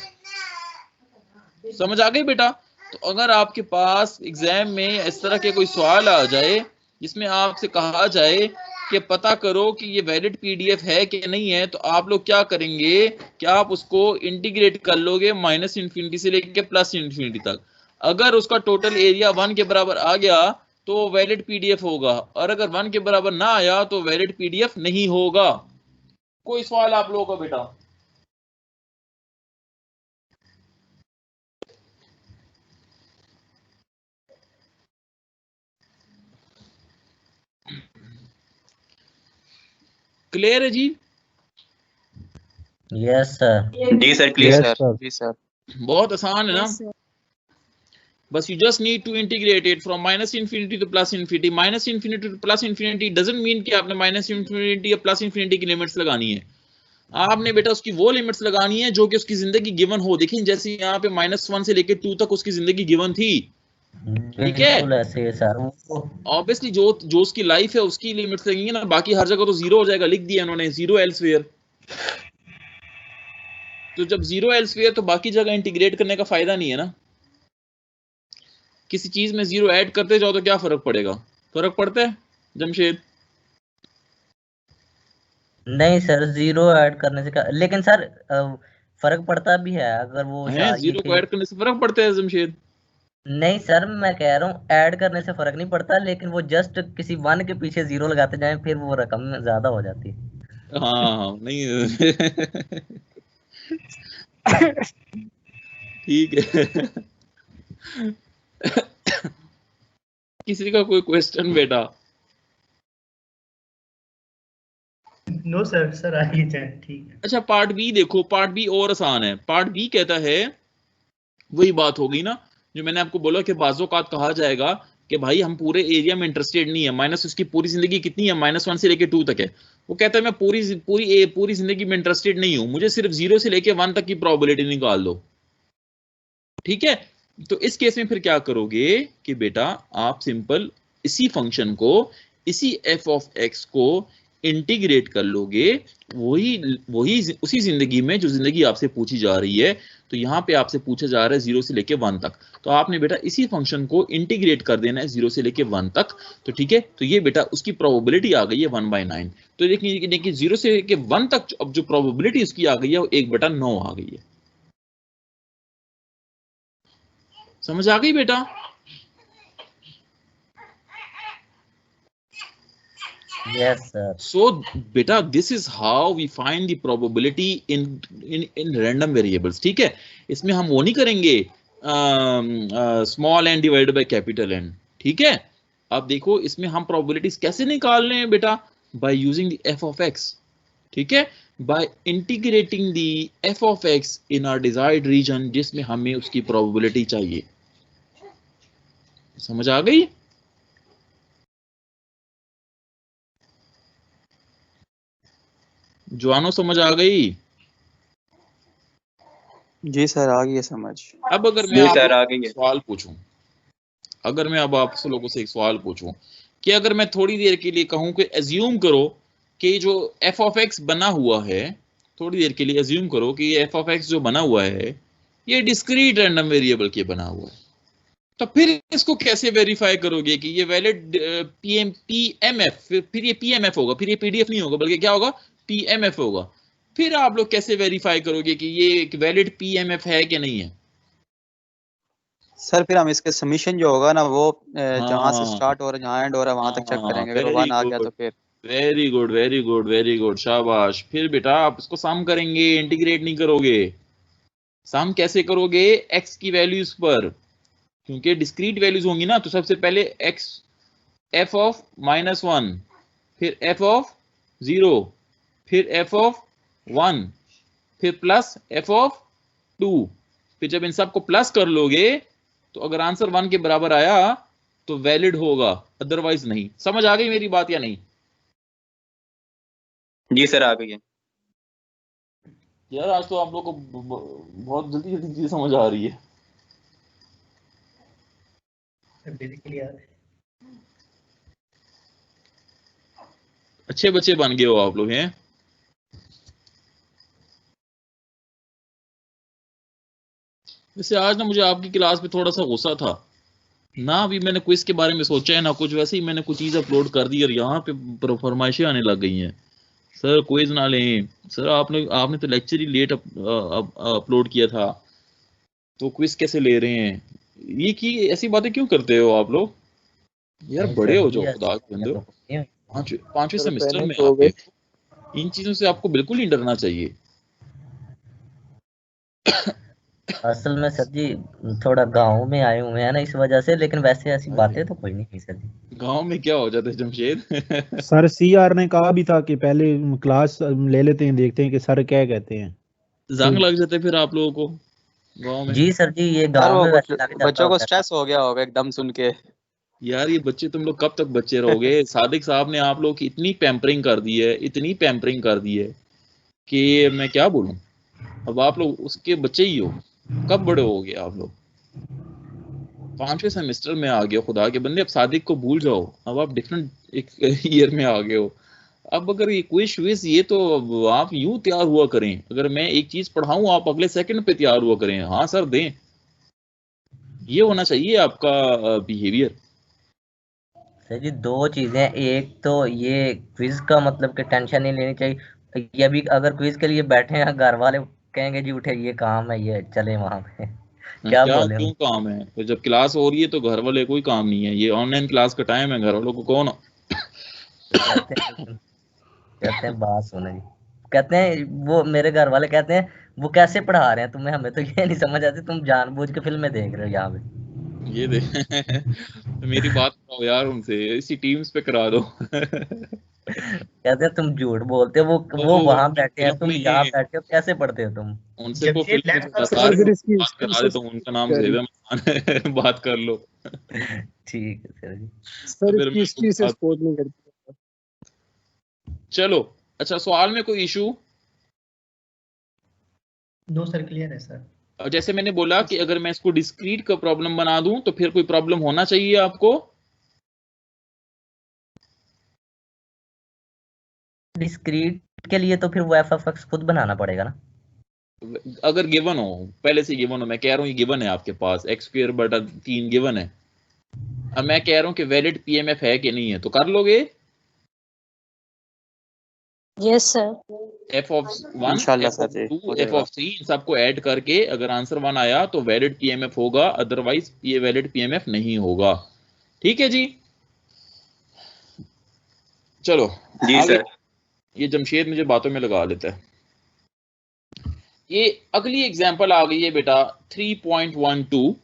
समझ आ गई बेटा? तो अगर आपके पास एग्जाम में इस तरह के कोई सवाल आ जाए जिसमें आपसे कहा जाए कि पता करो कि ये वैलिड पीडीएफ है कि नहीं है, तो आप लोग क्या करेंगे कि आप उसको इंटीग्रेट कर लोगे -∞ से लेके +∞ तक। अगर उसका टोटल एरिया 1 के बराबर आ गया तो वैलिड पीडीएफ होगा, और अगर 1 के बराबर ना आया तो वैलिड पीडीएफ नहीं होगा। कोई सवाल आप लोगों का बेटा? क्लियर है जी? Yes sir. जी सर, क्लियर सर। जी सर, बहुत आसान है ना? बस you just need to integrate it from -∞ to +∞. -∞ to +∞ doesn't mean कि आपने -∞ या +∞ की लिमिट्स लगानी है। आपने बेटा उसकी वो लिमिट्स लगानी है जो कि उसकी जिंदगी गिवन हो। देखिए जैसे यहाँ पे -1 से लेके 2 तक उसकी जिंदगी गिवन थी, ठीक है। ऑब्वियसली जो उसकी लाइफ है उसकी लिमिट्स लगेंगी ना, बाकी हर जगह तो 0 हो जाएगा। लिख दिया इन्होंने 0 एल्सवेयर, तो जब 0 एल्सवेयर तो बाकी जगह इंटीग्रेट करने का फायदा नहीं है ना। किसी चीज में 0 ऐड करते जाओ तो क्या फर्क पड़ेगा? फर्क पड़ता है जमशेद? नहीं सर, 0 ऐड करने से क्या, लेकिन सर फर्क पड़ता भी है अगर वो है 0 को ऐड करने से फर्क पड़ता है जमशेद? नहीं सर, मैं कह रहा हूँ ऐड करने से फर्क नहीं पड़ता, लेकिन वो जस्ट किसी 1 के पीछे 0 लगाते जाए फिर वो रकम ज्यादा हो जाती है। हाँ नहीं ठीक है। किसी का कोई क्वेश्चन बेटा? नो सर, सर आइए जाए, ठीक है। अच्छा पार्ट बी देखो, पार्ट बी और आसान है। पार्ट बी कहता है, वही बात होगी ना जो मैंने आपको बोला कि बाज़ोकात कहा जाएगा कि भाई हम पूरे एरिया में इंटरेस्टेड नहीं है, माइनस उसकी पूरी जिंदगी कितनी है, -1 से लेके 2 तक है। वो कहता है मैं पूरी जिंदगी में इंटरेस्टेड नहीं हूं, मुझे सिर्फ 0 से लेके 1 तक की प्रोबेबिलिटी निकाल दो, ठीक है। तो इस केस में फिर क्या करोगे कि बेटा आप सिंपल इसी फंक्शन को, इसी f ऑफ x को इंटीग्रेट कर लोगे वही उसी जिंदगी में जो जिंदगी आपसे पूछी जा रही है। तो यहाँ पे आपसे पूछा जा रहा है 0 से लेके 1 तक, तो आपने बेटा इसी फंक्शन को इंटीग्रेट कर देना है 0 से लेके 1 तक। तो ठीक है, तो ये बेटा उसकी प्रोबेबिलिटी आ गई है 1/9। तो देखिए 0 से लेके 1 तक अब जो प्रोबेबिलिटी उसकी आ गई है वो 1/9 आ गई है। समझ आ गई बेटा? Yes, sir. So beta, this is how we find the probability in random variables. ठीक है, इसमें हम वो नहीं करेंगे small n divided by capital N। ठीक है, अब देखो इसमें हम प्रोबेबिलिटीज कैसे निकाल रहे हैं बेटा, by using the f of x। ठीक है, by integrating the f of x in our desired region जिसमें हमें उसकी प्रोबेबिलिटी चाहिए। समझ आ गई? जवानों समझ आ गई? जी सर आ गई है समझ। अब अगर मैं आपसे सवाल पूछूं, अगर मैं अब आप लोगों से एक सवाल पूछूं कि अगर मैं थोड़ी देर के लिए कहूं कि एज्यूम करो कि जो f of x बना हुआ है, थोड़ी देर के लिए एज्यूम करो कि ये f of x जो बना हुआ है ये डिस्क्रीट रैंडम वेरिएबल के बना हुआ है, तो फिर इसको कैसे वेरीफाई करोगे कि ये वैलिड PMF, फिर ये PMF होगा, फिर ये PDF नहीं होगा बल्कि क्या होगा, PMF होगा। फिर आप लोग कैसे वेरीफाई करोगे कि ये वैलिड PMF है कि नहीं है? सर फिर हम इसके सबमिशन जो होगा ना वो जहां से स्टार्ट हो रहा है जहां एंड हो रहा है वहां तक चेक करेंगे, अगर 1 आ गया तो फिर very good very good very good, शाबाश। फिर बेटा आप इसको सम करेंगे, इंटीग्रेट नहीं करोगे। सम कैसे करोगे? x की वैल्यूज पर, क्योंकि डिस्क्रीट वैल्यूज होंगी ना, तो सबसे पहले x f of -1, फिर f of 0, फिर f of 1, फिर प्लस f of 2। फिर जब इन सबको प्लस कर लोगे तो अगर आंसर 1 के बराबर आया तो वैलिड होगा, अदरवाइज नहीं। समझ आ गई मेरी बात या नहीं? जी सर आ गई है। यार आज तो आप लोग को बहुत जल्दी जल्दी चीजें समझ आ रही है। अच्छे बच्चे बन गए हो आप लोग हैं। वैसे आज ना मुझे आपकी क्लास पे थोड़ा सा गुस्सा था ना, अभी मैंने क्विज के बारे में सोचा है ना कुछ, वैसे ही मैंने कुछ चीज अपलोड कर दी और यहाँ पे फरमाइशें आने लग गई हैं, सर क्विज ना लें, सर आपने तो लेक्चर ही लेट अपलोड किया था तो क्विज कैसे ले रहे हैं? ये की ऐसी बातें क्यों करते हो आप लोग यार? बड़े हो जाओ खुदा के अंदर, पांचवें सेमेस्टर में आके इन चीजों से आपको बिल्कुल नहीं डरना चाहिए। असल में सर जी थोड़ा गांव में आए हुए हैं ना इस वजह से, लेकिन वैसे ऐसी बातें तो कोई नहीं है सर जी। गांव में क्या हो जाता है जमशेद? सर CR ने कहा भी था कि पहले क्लास ले लेते हैं, देखते हैं कि सर क्या कहते हैं। जंग लग जाते फिर आप लोगों को गांव में? जी सर जी, ये गांव में बच्चों को स्ट्रेस हो गया होगा एकदम सुन के। यार ये बच्चे, तुम लोग कब तक बच्चे रहोगे? सादिक साहब ने आप लोग की इतनी पैम्परिंग कर दी है, इतनी पैम्परिंग कर दी है कि मैं क्या बोलूं। अब आप लोग उसके बच्चे ही हो, कब बड़े होगे आप लोग? 5वें सेमेस्टर में आ गए खुदा के बंदे। अब सादिक को भूल जाओ, अब आप डिफरेंट एक ईयर में आ गए हो। अब अगर ये क्विज विज ये तो आप यूं तैयार हुआ करें, अगर मैं एक चीज पढ़ाऊं आप अगले सेकंड पे तैयार हुआ करें, हाँ सर दें, ये होना चाहिए आपका बिहेवियर। सर जी दो चीजें, एक तो ये क्विज का मतलब कि टेंशन नहीं लेनी चाहिए, ये भी अगर क्विज के लिए बैठे हैं घर वाले कहेंगे जी उठे ये काम है ये चले वहां पे क्या बोले? क्यों काम है? तो जब क्लास हो रही है तो घर वाले कोई काम नहीं है, ये ऑनलाइन क्लास का टाइम है, घर वालों को कौन कहते हैं बात सुने जी, कहते हैं वो मेरे घर वाले कहते हैं वो कैसे पढ़ा रहे हैं तुम्हें, हमें तो ये नहीं समझ आती, तुम जानबूझ के फिल्में देख रहे हो यहाँ पे। ये दे तो मेरी बात कराओ यार उनसे, इसी टीम्स पे करा दो। कहते हैं तुम झूठ बोलते हो, वो वहां बैठे हैं तुम यहाँ बैठे हो, कैसे पढ़ते हो तुम? उनसे को फिल्म करा दे तो उनका नाम से बात कर लो। ठीक है सर जी। सर किस चीज से सपोर्ट नहीं करते? चलो अच्छा, सवाल में कोई इशू? नो सर, क्लियर है सर। जैसे मैंने बोला कि अगर मैं इसको डिस्क्रीट का प्रॉब्लम बना दूं तो फिर कोई प्रॉब्लम होना चाहिए आपको? डिस्क्रीट के लिए तो फिर वो एफ ऑफ एक्स खुद बनाना पड़ेगा ना। अगर गिवन हो, पहले से गिवन हो, मैं कह रहा हूँ ये गिवन है आपके पास, एक्स स्क्वायर बटा 3 गिवन है। अब मैं कह रहा हूँ कि वैलिड पीएमएफ है कि नहीं है, तो कर लोगे? Yes sir. एफ ऑफ 1, इंशाल्लाह एफ सर ऑफ जी 2, हो एफ जाएगा। ऑफ 3, इन सबको ऐड करके अगर आंसर 1 आया तो वैलिड पीएमएफ होगा, अदरवाइज ये वैलिड पीएमएफ नहीं होगा। ठीक है जी, चलो जी आगे। सर। ये जमशेद मुझे बातों में लगा लेता है। ये अगली एग्जांपल आ गई है बेटा 3.12,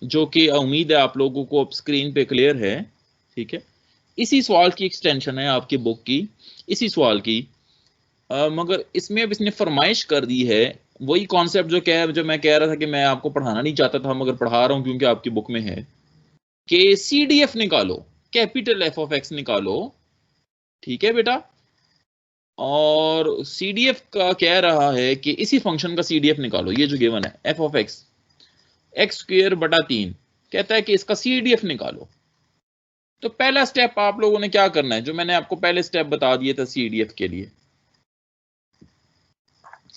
जो कि उम्मीद है आप लोगों को अब स्क्रीन पे क्लियर है। ठीक है, इसी सवाल की एक्सटेंशन है आपकी बुक की, इसी सवाल की, मगर इसमें अब इसने फरमाइश कर दी है वही कॉन्सेप्ट जो मैं कह रहा था कि मैं आपको पढ़ाना नहीं चाहता था, मगर पढ़ा रहा हूं क्योंकि आपकी बुक में है, कि CDF निकालो, कैपिटल एफ ऑफ एक्स निकालो। ठीक है बेटा, और CDF का कह रहा है कि इसी फंक्शन का CDF निकालो, ये जो गिवन है F of x, x square बटा 3, कहता है कि इसका CDF निकालो। तो पहला स्टेप आप लोगों ने क्या करना है, जो मैंने आपको पहले स्टेप बता दिए था CDF के लिए,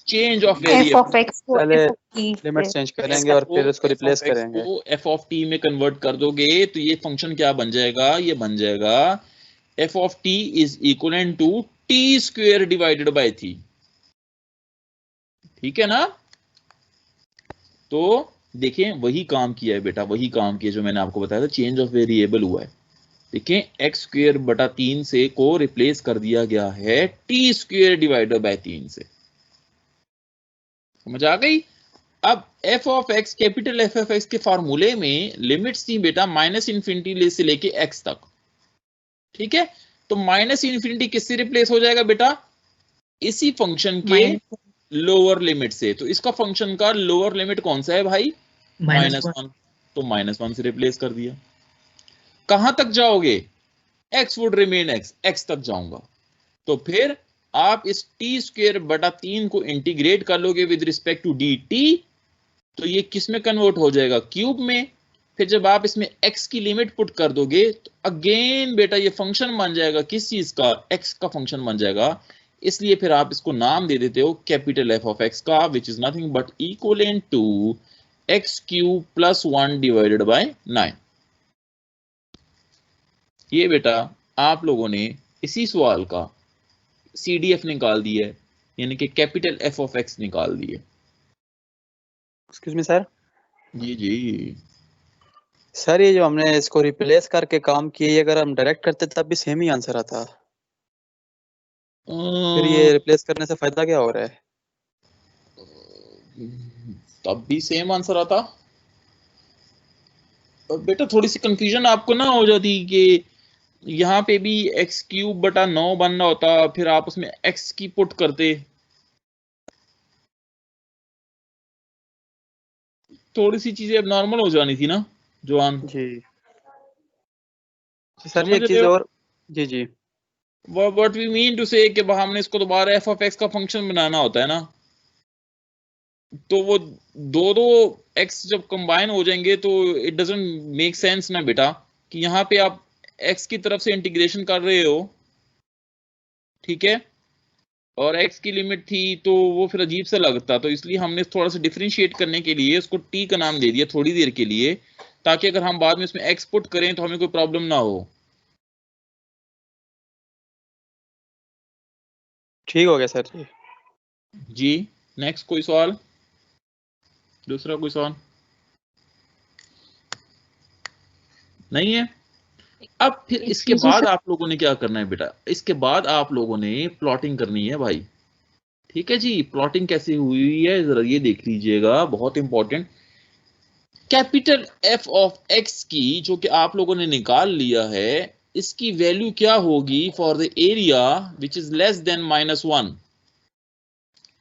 चेंज ऑफ वेरिएबल, पहले लिमिट चेंज करेंगे और फिर उसको रिप्लेस करेंगे। एफ ऑफ टी में कन्वर्ट कर दोगे तो ये फंक्शन क्या बन जाएगा, ये बन जाएगा f of t is equal to t square divided by 3। ठीक है ना, तो देखें वही काम किया है बेटा, वही काम किया जो मैंने आपको बताया था, चेंज ऑफ वेरिएबल हुआ है। देखें एक्स स्क्वायर बटा 3 से को रिप्लेस कर दिया गया है टी स्क्वायर डिवाइडेड बाय 3 से। समझ आ गई? अब F of x, capital F of x के फार्मूले में लिमिट्स थी बेटा माइनस इन्फिनिटी से लेके एक्स तक। ठीक है, तो माइनस इन्फिनिटी किससे रिप्लेस हो जाएगा बेटा, इसी फंक्शन के लोअर लिमिट से। तो इसका फंक्शन का लोअर लिमिट कौन सा है भाई, -1, तो -1 से रिप्लेस कर दिया। कहां तक जाओगे, x would remain x, x तक जाऊंगा। तो फिर आप इस टी स्क्वायर बटा 3 को इंटीग्रेट कर लोगे with respect to d t, तो ये किस में कन्वर्ट हो जाएगा, क्यूब में। फिर जब आप इसमें x की लिमिट पुट कर दोगे तो अगेन बेटा ये फंक्शन बन जाएगा किस चीज का, x का फंक्शन बन जाएगा। इसलिए फिर आप इसको नाम दे देते हो कैपिटल एफ ऑफ एक्स का, which is nothing but equivalent to x cube plus 1 divided by 9। ये बेटा आप लोगों ने इसी सवाल का CDF निकाल दी है, यानी कि कैपिटल एफ ऑफ एक्स निकाल दी है। Excuse me sir. जी जी सर, ये जो हमने इसको रिप्लेस करके काम किया, ये अगर हम डायरेक्ट करते तब भी सेम ही आंसर आता, फिर ये रिप्लेस करने से फायदा क्या हो रहा है? तब भी सेम आंसर आता बेटा, थोड़ी सी कंफ्यूजन आपको ना हो जाती कि यहाँ पे भी एक्स क्यूब बटा 9 बनना होता, फिर आप उसमें एक्स की पुट करते, थोड़ी सी चीजें अब नॉर्मल हो जानी थी ना जवान जी सर। ये चीज और जी जी व्हाट वी मीन टू से कि हमने इसको दोबारा एफ ऑफ एक्स का फंक्शन बनाना होता है ना, तो वो दो एक्स जब कंबाइन हो जाएंगे तो इट डजंट मेक सेंस ना बेटा कि यहाँ पे आप एक्स की तरफ से इंटीग्रेशन कर रहे हो, ठीक है, और एक्स की लिमिट थी तो वो फिर अजीब सा लगता। तो इसलिए हमने थोड़ा सा डिफरेंशिएट करने के लिए उसको टी का नाम दे दिया थोड़ी देर के लिए, ताकि अगर हम बाद में इसमें एक्स पुट करें तो हमें कोई प्रॉब्लम ना हो। ठीक हो गया सर जी। जी नेक्स्ट कोई सवाल, दूसरा कोई सवाल नहीं है? अब फिर इसके बाद आप लोगों ने क्या करना है बेटा, इसके बाद आप लोगों ने प्लॉटिंग करनी है भाई। ठीक है जी, प्लॉटिंग कैसे हुई है जरा ये देख लीजिएगा, बहुत important. Capital F of x की जो कि आप लोगों ने निकाल लिया है, इसकी वैल्यू क्या होगी for the area which is less than -1।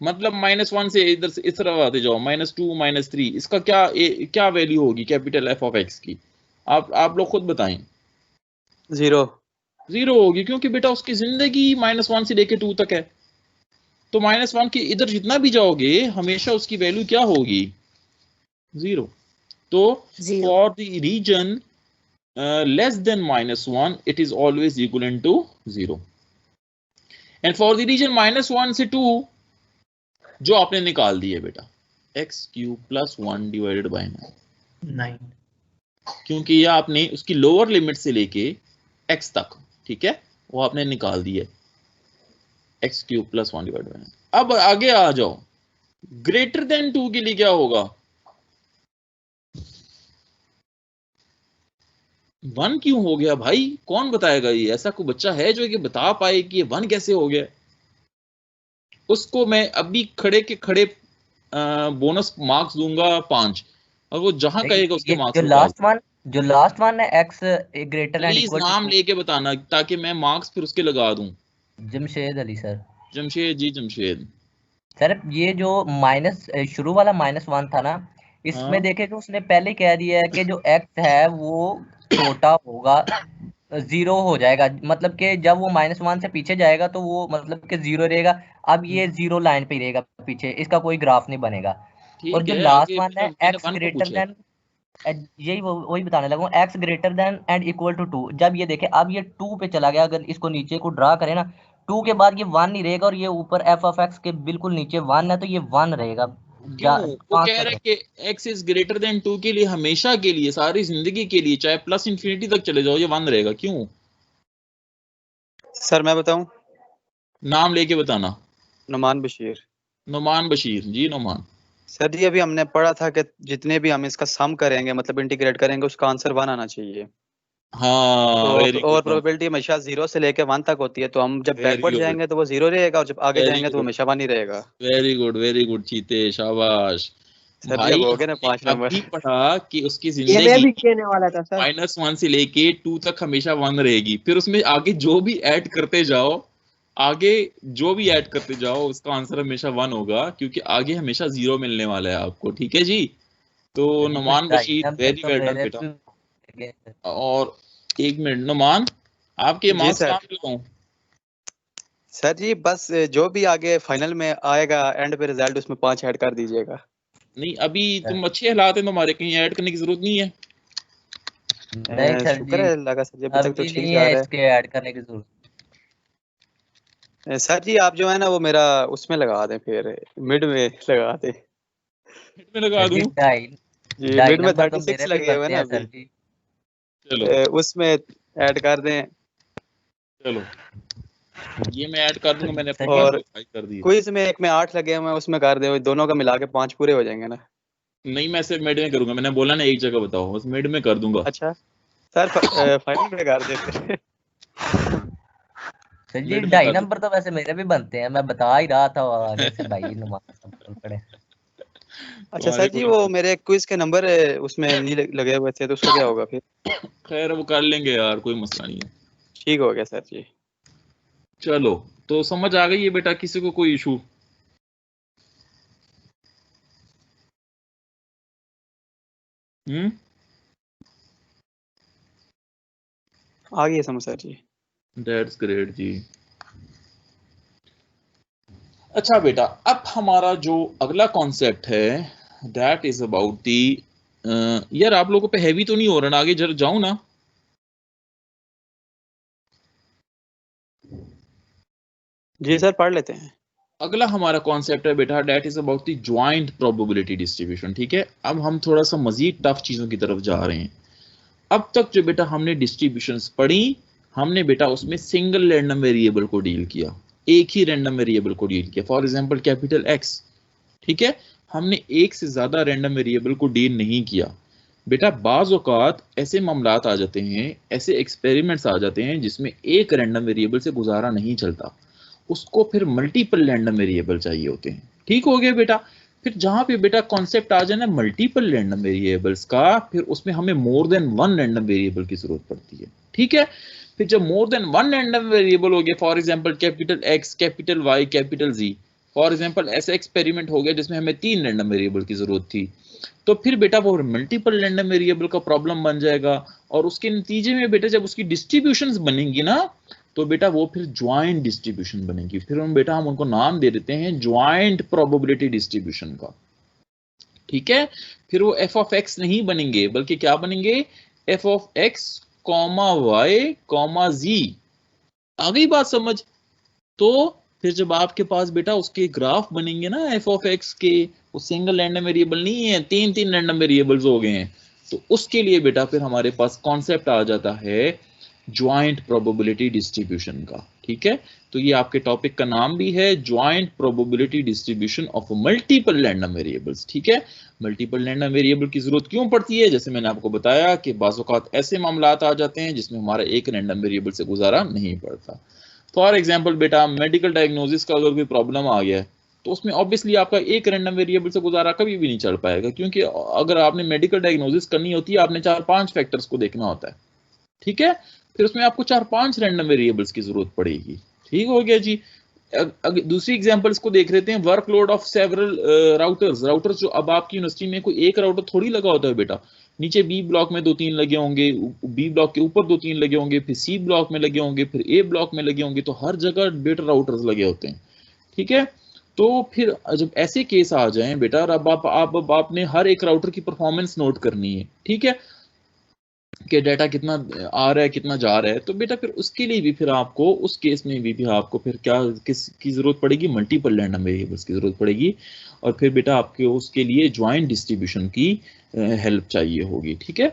मतलब -1 से इधर से इस तरफ आते जाओ, -2 -3, इसका क्या वैल्यू होगी कैपिटल एफ ऑफ एक्स की, आप लोग खुद बताएं। 0 होगी, क्योंकि बेटा उसकी जिंदगी -1 से लेके 2 तक है। तो -1 के इधर जितना भी जाओगे हमेशा उसकी वैल्यू क्या होगी, 0। तो for the region less than -1 it is always equal to 0। And for the region -1 से 2 जो आपने निकाल दिए बेटा x³ + 1 डिवाइडेड बाय 9, क्योंकि ये आपने उसकी लोअर लिमिट से लेके x तक, ठीक है, वो आपने निकाल दिया x³ + 1 डिवाइडेड बाय 9। अब आगे आ जाओ, ग्रेटर देन 2 के लिए क्या होगा? 1 क्यों हो गया भाई? कौन बताएगा? ये ऐसा कोई बच्चा है जो कि बता पाए कि ये 1 कैसे हो गया? उसको मैं अभी खड़े के खड़े बोनस मार्क्स दूंगा 5, और वो जहां कहेगा उसके मार्क्स जो लास्ट वन है x greater and equal to, नाम लेके बताना ताकि मैं मार्क्स फिर उसके लगा दूं। जमशेद अली सर। जमशेद जी, जमशेद सर ये जो माइनस शुरू वाला -1 था ना, इसमें हाँ। देखे कि उसने पहले कह दिया है कि जो x है वो छोटा होगा, 0 हो जाएगा, मतलब कि जब वो -1 से पीछे जाएगा तो वो मतलब कि 0 रहेगा। अब ये 0 लाइन पे ही रहेगा पीछे, इसका कोई ग्राफ नहीं बनेगा। और जो लास्ट वन है x ग्रेटर देन, यही वही बताने लगा हूँ, x greater than and equal to 2। जब ये देखे अब ये 2 पे चला गया, अगर इसको नीचे को ड्रा करें ना, 2 के बाद ये 1 नहीं रहेगा, और ये ऊपर f(x) के बिल्कुल नीचे 1 है, तो ये 1 रहेगा। वो कह रहा है कि x इज ग्रेटर देन 2 के लिए हमेशा के लिए, सारी जिंदगी के लिए, चाहे प्लस इंफिनिटी तक चले जाओ, ये 1 रहेगा। क्यों सर मैं बताऊं? नाम लेके बताना। नुमान बशीर। नुमान बशीर जी। नुमान सर जी अभी हमने पढ़ा था कि जितने भी हम इसका सम करेंगे, मतलब इंटीग्रेट करेंगे, उसका आंसर 1 आना चाहिए। हाँ, तो और प्रोबेबिलिटी हमेशा 0 से लेके 1 तक होती है, तो हम जब बैकवर्ड जाएंगे तो वो 0 रहेगा, और जब आगे जाएंगे तो वो हमेशा 1 ही रहेगा। वेरी गुड चीते, शाबाश। सर जी हो गए ना 5 नंबर। अभी पढ़ा कि उसकी ये मैं भी जिंदगी कहने वाला था सर, -1 से लेके 2 तक हमेशा 1 रहेगी। फिर उसमें आगे जो भी ऐड करते जाओ, उसका आंसर हमेशा 1 होगा, क्योंकि आगे हमेशा 0 मिलने वाला है आपको। ठीक है जी। तो Numan Bashir, very well done बेटा। और 1 मिनट नुमान, आपके मार्क्स कहाँ पे लगाऊं? सर जी बस जो भी आगे फाइनल में आएगा एंड पे रिजल्ट, उसमें 5 ऐड कर दीजिएगा। नहीं, अभी तुम अच्छे हालात हैं तुम्हारे, कहीं ऐड करने की जरूरत नहीं है। नहीं सर शुक्र है अल्लाह का, सर जी अभी तक तो ठीक नहीं जा है रहा इसके ऐड करने की जरूरत। है। सर जी आप जो है ना वो मेरा उसमें लगा दें, फिर मिड में लगा दें। मिड में लगा दूं? जी मिड में 36 लगे हुए ना अभी, चलो उसमें ऐड कर दें। चलो ये मैं ऐड कर दूंगा, मैंने और कर दी। क्विज में एक में 8 लगे हुए हैं, उसमें कर दे, दोनों का मिला के 5 पूरे हो जाएंगे ना। नहीं, मैं सिर्फ मिड में करूंगा, मैंने बोला ना एक जगह बताओ, बस मिड में कर दूंगा। अच्छा सर फाइनल में कर देते। सर जी 2.5 नंबर तो वैसे मेरे भी बनते हैं, मैं बता ही रहा था आगे से भाई नुमान पड़े। अच्छा सर जी वो मेरे क्विज के नंबर उसमें नहीं लगे हुए थे, तो उसका क्या होगा फिर? खैर वो कर लेंगे यार, कोई मसला नहीं है। ठीक हो गया सर जी। चलो तो समझ आ गई है बेटा, किसी को कोई इशू? आ गई समझ सर जी। दैट्स ग्रेट जी। अच्छा बेटा, अब हमारा जो अगला कॉन्सेप्ट है दैट इज अबाउट दी, यार आप लोगों पे हैवी तो नहीं हो रहा ना? आगे जरा जाऊं ना? जी सर पढ़ लेते हैं। अगला हमारा कॉन्सेप्ट है बेटा that is about the joint probability distribution. ठीक है, अब हम थोड़ा सा मजीद टफ चीजों की तरफ जा रहे हैं। अब तक जो बेटा हमने डिस्ट्रीब्यूशंस पढ़ी, हमने बेटा उसमें सिंगल रैंडम वेरिएबल को डील किया, एक ही रैंडम वेरिएबल को डील किया। फॉर एग्जांपल कैपिटल एक्स, ठीक है, हमने एक से ज्यादा रैंडम वेरिएबल को डील नहीं किया। बेटा बाज औकात ऐसे मामलात आ जाते हैं, ऐसे एक्सपेरिमेंट्स आ जाते हैं जिसमें एक रैंडम वेरिएबल से गुजारा नहीं चलता, उसको फिर मल्टीपल रैंडम वेरिएबल चाहिए होते हैं। ठीक हो गया बेटा। फिर जहां पे बेटा कॉन्सेप्ट आ जाए ना मल्टीपल रैंडम वेरिएबल्स का, फिर उसमें हमें मोर देन 1 रैंडम वेरिएबल की जरूरत पड़ती है। ठीक है, फिर जब मोर देन 1 रैंडम वेरिएबल हो गया, for example capital X, capital Y, capital G, for example ऐसा एक्सपेरिमेंट हो गया जिसमें हमें 3 रैंडम वेरिएबल की जरूरत थी, तो फिर बेटा वो मल्टीपल रैंडम वेरिएबल का प्रॉब्लम बन जाएगा। और उसके नतीजे में बेटा जब उसकी डिस्ट्रीब्यूशंस बनेंगी ना, तो बेटा वो फिर ज्वाइंट डिस्ट्रीब्यूशन बनेगी। फिर हम उनको नाम दे देते हैं ज्वाइंट प्रोबेबिलिटी डिस्ट्रीब्यूशन का। ठीक है, फिर वो एफ ऑफ एक्स नहीं बनेंगे, बल्कि क्या बनेंगे? F of x comma Y comma G. आ गई बात समझ? तो फिर जब आपके पास बेटा उसके ग्राफ बनेंगे ना एफ ऑफ एक्स के, वो सिंगल रैंडम वेरिएबल नहीं है, तीन तीन रैंडम वेरिएबल्स हो गए हैं, तो उसके लिए बेटा फिर हमारे पास कॉन्सेप्ट आ जाता है ज्वाइंट प्रोबेबिलिटी डिस्ट्रीब्यूशन का। ठीक है, तो ये आपके टॉपिक का नाम भी है, joint probability distribution of multiple random variables. ठीक है, मल्टीपल रैंडम वेरिएबल की जरूरत क्यों पड़ती है, जैसे मैंने आपको बताया कि बाज़ औक़ात ऐसे मामलात आ जाते हैं जिसमें हमारा एक रैंडम वेरिएबल से गुजारा नहीं पड़ता। फॉर एग्जाम्पल बेटा मेडिकल डायग्नोसिस का अगर कोई प्रॉब्लम आ गया है तो उसमें ऑब्वियसली आपका एक रैंडम वेरिएबल से गुजारा कभी भी नहीं चल पाएगा, क्योंकि अगर आपने मेडिकल डायग्नोसिस करनी होती है आपने 4-5 फैक्टर्स को देखना होता है। ठीक है, फिर उसमें आपको 4-5 रैंडम वेरिएबल्स की जरूरत पड़ेगी। ठीक हो गया जी। दूसरी एग्जांपल्स को देख लेते हैं, वर्कलोड ऑफ सेवरल राउटर्स जो अब आपकी यूनिवर्सिटी में कोई एक राउटर थोड़ी लगा होता है बेटा, नीचे बी ब्लॉक में 2-3 लगे होंगे, बी ब्लॉक के ऊपर 2-3 लगे होंगे, फिर सी ब्लॉक में लगे होंगे, फिर ए ब्लॉक में लगे होंगे, तो हर जगह बेटा राउटर्स लगे होते हैं। ठीक है, तो फिर जब ऐसे केस आ जाए बेटा, अब आपने हर एक राउटर की परफॉर्मेंस नोट करनी है। ठीक है, कि डाटा कितना आ रहा है कितना जा रहा है, तो बेटा फिर उसके लिए भी फिर आपको उस केस में भी आपको फिर क्या किसकी जरूरत पड़ेगी, मल्टीपल रैंडम वेरिएबल्स की जरूरत पड़ेगी, और फिर बेटा आपके उसके लिए ज्वाइंट डिस्ट्रीब्यूशन की हेल्प चाहिए होगी। ठीक है,